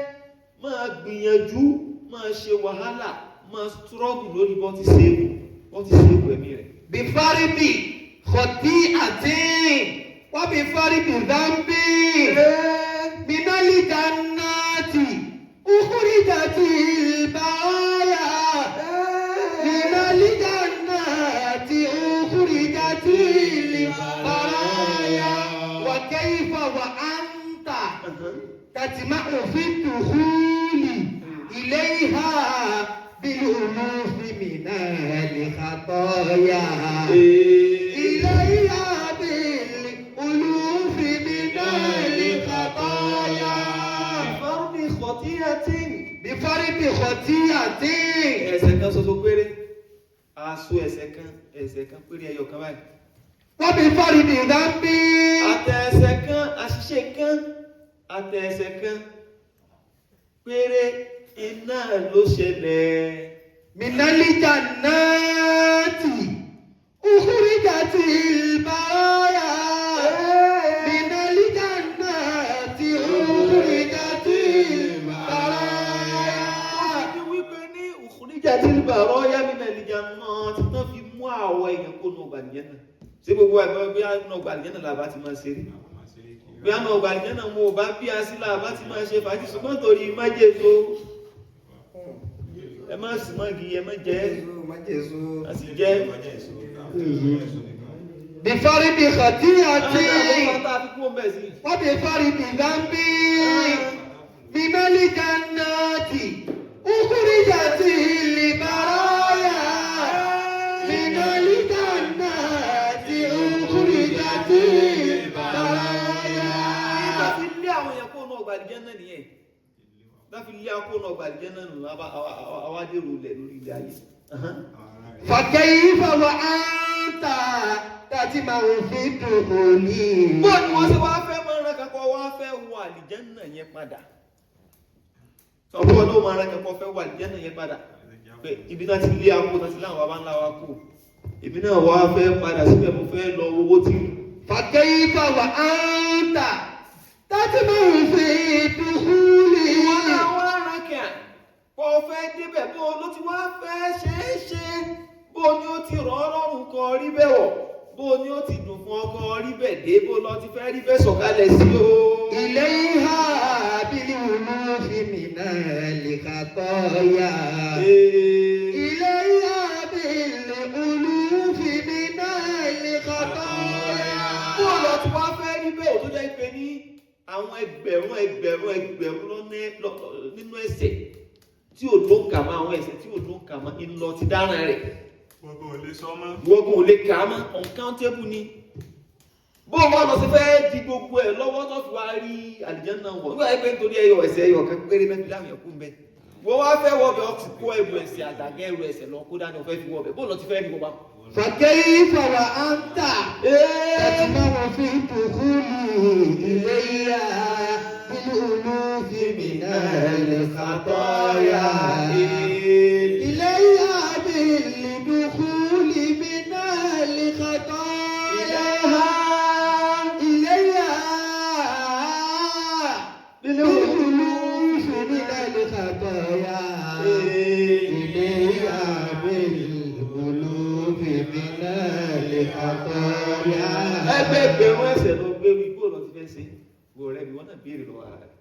máa gbìyànjú máa ṣe wàhálà máa struggle lórí bọ́tí sẹ́wù ẹ̀mí rẹ̀. bífárìbì kọ̀tí àti wọ́n bífárìbì dáńbì minali jannati ukhrijati al-baya minali jannati ukhrijati al-baya wa kayfa wa anta tatma'u fi dukhuli ilayha بالألوف من الخطايا إليها بالألوف من الخطايا بفرد خطيئة ẹ̀ṣẹ̀ kan ṣoṣo péré aṣọ ẹ̀ṣẹ̀ kan péré ẹyọ kan báyìí. wọ́n bí fọ́rìdì dáńbí. àtẹ̀ẹ̀ṣẹ̀ kan àṣìṣe kan àtẹ̀ẹ̀ṣẹ̀ kan péré iná ló ṣẹlẹ̀. minali jannati ukhrijati al-baya minali jannati ukhrijati al-baya. ó ti wípé ní ukhrijati al-baya minali jannati tán fi mú àwọ̀ èèyàn kó nù ọgbàlìyàn náà. ṣé gbogbo àgbẹ̀ bí a nù ọgbàlìyàn náà làbá ti máa ṣe rí bí a nù ọgbàlìyàn náà mo bá bí a sí làbá ti máa ṣe fàájì ṣùgbọ́n torí májèso ẹ má sì mọ́ igi ẹ má jẹ́ a sì jẹ́ bífárí bí kàtí àti wọ́n bífárí bí dáńbí minali jannati ukhrijati al-baya minali jannati ukhrijati al-baya. nígbà tí lé àwọn èèyàn kó náà gbàdìjẹ́ náà nìyẹn láfi lé akóná ọgbà ìjẹ́ náà nù àwádèrò lẹ̀ lórí ilẹ̀ ayé. فكيف وأنت تتمع في الدخول. bó ni wọ́n ṣe wá fẹ́ máa rán kankan wá fẹ́ wọ àlìjẹ́nà yẹn padà. ọ̀pọ̀ ló máa rán kankan fẹ́ wọ àlìjẹ́nà yẹn padà. pé ibi náà ti lé akó náà ti láwọn bàbá ńlá wa kú. èmi náà wá fẹ́ padà síbẹ̀ mo fẹ́ lọ owó tí. فكيف وأنت تتمع في الدخول. wọ́n náà wá rán kẹ́ kó fẹ́ débẹ̀ bó ló ti wá fẹ́ ṣeéṣe bó ni ó ti rọ̀ ọ́ lọ́rùn kọ rí bẹ́ẹ̀ wọ̀ bó ni ó ti dùn fún ọkọ rí bẹ́ẹ̀ dé bó lọ ti fẹ́ rí bẹ́ẹ̀ sọ̀kalẹ̀ sí o. إليها بالألوف من الخطايا. إليها بالألوف من الخطايا. bó lọ ti wá fẹ́ rí bẹ́ẹ̀ tó jẹ́ pé ní ẹgbẹ̀rún nínú ẹ̀ṣẹ̀ tí ò ló ń kà mọ́ àwọn ẹ̀ṣẹ̀ tí ò ló ń kà mọ́ ńlọ ti dáràn rẹ̀. Gbogbo ò lè sọ mọ́. Gbogbo ò lè kà á mọ́ uncountable ni. Bó o wá lọ sí fẹ́ di gbogbo ẹ̀ lọ́wọ́ tó fi wá rí àlùjánnà wọ̀ nígbà pé nítorí ẹ̀ṣẹ̀ ẹyọ kan péré mẹ́fì láwọn ẹ̀kú ń bẹ. Wọ́n wá fẹ́ wọ́ bẹ̀ ọ́ ti kó ẹrù ẹ̀ṣẹ̀ àdàgẹ́ ẹrù ẹ̀ṣẹ̀ lọ kó dání ọ̀fẹ́ fi wọ́ bẹ̀ bó lọ ti fẹ́ rí gbogbo àwọn. فكيف وأنت تطمع في الدخول إليها بالألوف من الخطايا إليها بالدخول من الخطايا إليها بالألوف من الخطايا إليها بالألوف من الخطايا. Ẹgbẹ̀rún ẹ̀ṣẹ̀ ló gbé wí bó lọ ti fẹ́ ṣe bó rẹ̀ bí wọ́n náà béèrè lọ́wọ́ rẹ̀.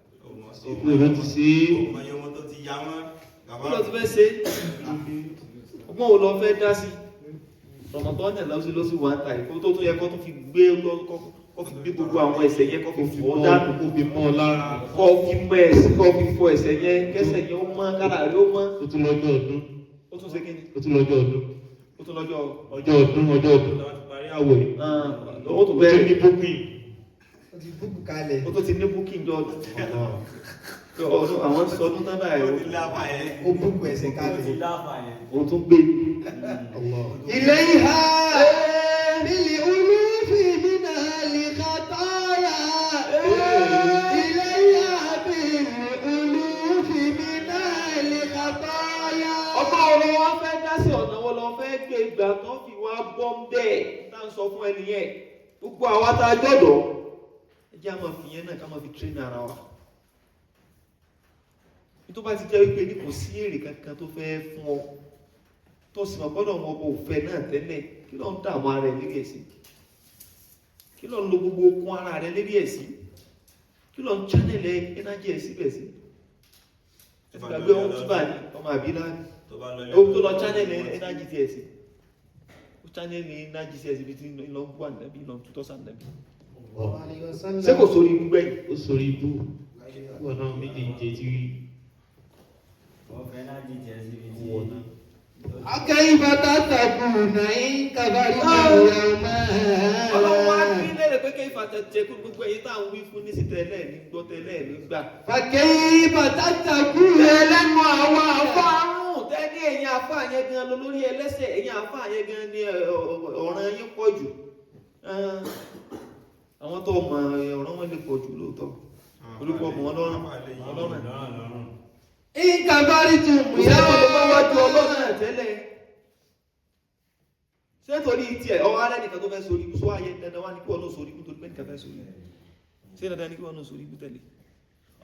Ìgbèrò ti ṣe Ọmọ yẹn wọn tó ti ya mọ́. Bó lọ ti fẹ́ ṣe ọgbọ́n wo lọ fẹ́ dá sí Ramadan náà lọ́sí wà ń ta ìkó tó yẹ kó tó fi gbé kó fi gbé gbogbo àwọn ẹ̀ṣẹ̀ yẹn kó fi fọ́ dánù kó fi mọ́ lára. Kó fi mọ ẹ̀ṣẹ̀ kó fi fọ ẹ̀ṣẹ̀ yẹn kẹ́ṣẹ̀ yẹn ó mọ́ kára rẹ̀ ó mọ́. Ó tún lọ́jọ́ ọdún. Ó tún ṣe kí ni? Ó tún lọ́jọ́ ọdún. Ó tún lọ́jọ́ ọdún. Parí àwẹ̀. Ó tún bẹ̀rẹ̀ ní booking. Ó ti búkù kalẹ̀. ó tó ti ní booking jọ ọdún àwọn sọdún tán báyìí Ó ti láfa yẹn. Ó búkù ẹsẹ̀ Ó ti kalẹ̀. láfa yẹn. ó tún gbé إليها بالألوف من الخطايا إليها بالألوف من الخطايا. ọgbà ọ̀rọ̀ wa fẹ́ dá sí ọ̀nà wọn lọ fẹ́ gbé ìgbà tó fi wá bọ́ ń bẹ́ẹ̀ tá à ń sọ fún ẹni yẹn gbogbo àwa tá a jọ̀dọ̀ ẹ jẹ́ àmọ́ fi yẹn náà ká máa fi train ara wa tó bá ti jẹ́ wípé ní kò sí èrè kankan tó fẹ́ fún ọ tó sì mọ̀ gbọ́dọ̀ wọn bò fẹ́ náà tẹ́lẹ̀ kí ló ń dààmú ara rẹ̀ lérí ẹ̀sìn kí ló ń lo gbogbo okun ara rẹ̀ lérí ẹ̀sìn kí ló ń channel energy ẹ̀ síbẹ̀ sí ẹ̀sìn gbàgbé ohun túbà ní ọmọ àbílá ohun tó lọ channel energy ti ẹ̀sìn ó channel energy ti ẹ̀sìn bí tí lọ ń bú ànàbí lọ ń tutọ́ sànàbí ṣé kò sórí ibú gbẹ̀yìn Ó sórí ibú. Wọ́n náà méjì ń jẹ tí Ọ̀fẹ́ náà di jẹ́ síbi tí wọ́n náà. كيف تتقون إن كفرتم يوما. ọlọ́run wá ní lérè pé kí ìfàtẹ̀tẹ̀ kú gbogbo èyí táwọn wí fún ní sí tẹ́lẹ̀ ní gbọ́ tẹ́lẹ̀ nígbà فكيف تتقون. ẹlẹ́nu àwọn àfáàrùn tẹ́ni ẹ̀yìn àfáà yẹn gan lọ lórí ẹlẹ́sẹ̀ ẹ̀yìn àfáà yẹn gan ní ọ̀ràn yín pọ̀ jù àwọn tó mọ ọ̀ràn wọn lè pọ̀ jù lóòótọ́ olùkọ́ mọ̀ ọlọ́run إن كفرتم ìyàwó ló bá wájú يوما. ọlọ́run náà tẹ́lẹ̀ ṣé torí tiẹ̀ ọwọ́ alẹ́ nìkan tó fẹ́ sórí ibú sọ ayé dandan wá ní kí wọ́n náà sórí ibú torí pé nìkan fẹ́ sórí ṣé dandan ní kí wọ́n náà sórí ibú tẹ̀lé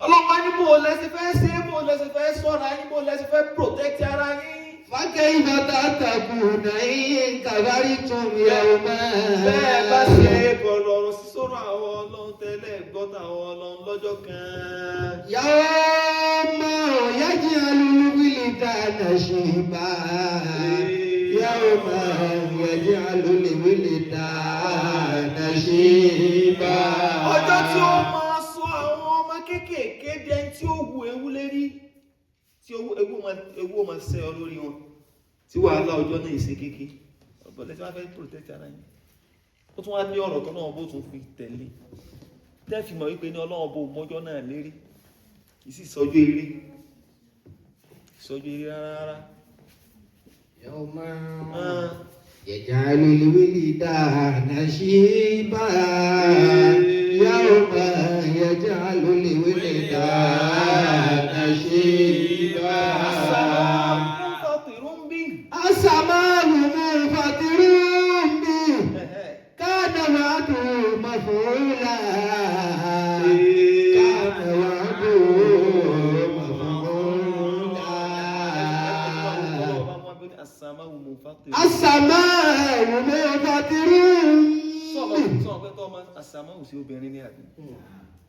ọlọ́pàá ní bó lẹ́sẹ̀ fẹ́ ṣe bó lẹ́sẹ̀ fẹ́ sọ́ra yín bó lẹ́sẹ̀ fẹ́ protect ara yín فكيف تتقون إن كفرتم يوما. bẹ́ẹ̀ bá ṣe kọ̀rọ̀ ọ̀rọ̀ sísọ̀rọ̀ àwọn ọlọ́run tẹ́lẹ̀ gbọ́ta àwọn ọlọ́run lọ́jọ́ kan يوم يجعل الولدان شيبا. يوم يجعل الولدان شيبا. ọjọ́ tí ó máa sọ àwọn ọmọ kéékèèké dẹn tí ó wu ewu lérí tí ewu ó máa ṣẹ́ ọ lórí wọn tí wàhálà ọjọ́ náà ìṣe kéèké ọgbọ̀n lẹ́sẹ̀ wá fẹ́ protect ara yín ó tún wá ní ọ̀rọ̀ tó náà bó tún fi tẹ̀lé tẹ́fì mọ̀ wípé ní ọlọ́run bó mọ́jọ́ náà lérí kì í sì sọjú eré rárá يوم يجعل الولدان شيبا. يوم يجعل الولدان شيبا. السماء منفطر به كان وعده مفعولا. كان وعده مفعولا. السماء منفطر sọ pé tó ọmọ àsàmáwù sí obìnrin ní àbí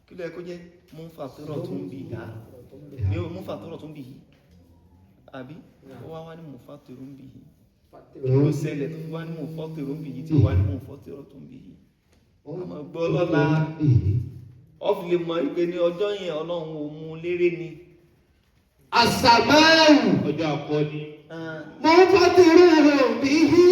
kí ló yẹ kó jẹ́ múfàtọ́rọ̀ tó ń bì yá ní múfàtọ́rọ̀ tó ń bì yí àbí ó wá ní múfàtọ́rọ̀ ń bì yí ló ṣẹlẹ̀ tó wá ní múfàtọ́rọ̀ ń bì yí tí ó wá ní múfàtọ́rọ̀ tó ń bì yí ọmọ gbọ́ lọ́la ọ fi lè mọ ike ní ọjọ́ yẹn ọlọ́run ò mú lérè ni. Àsàmáwù ọjọ́ àkọ́ni. mo fàtírù bihi.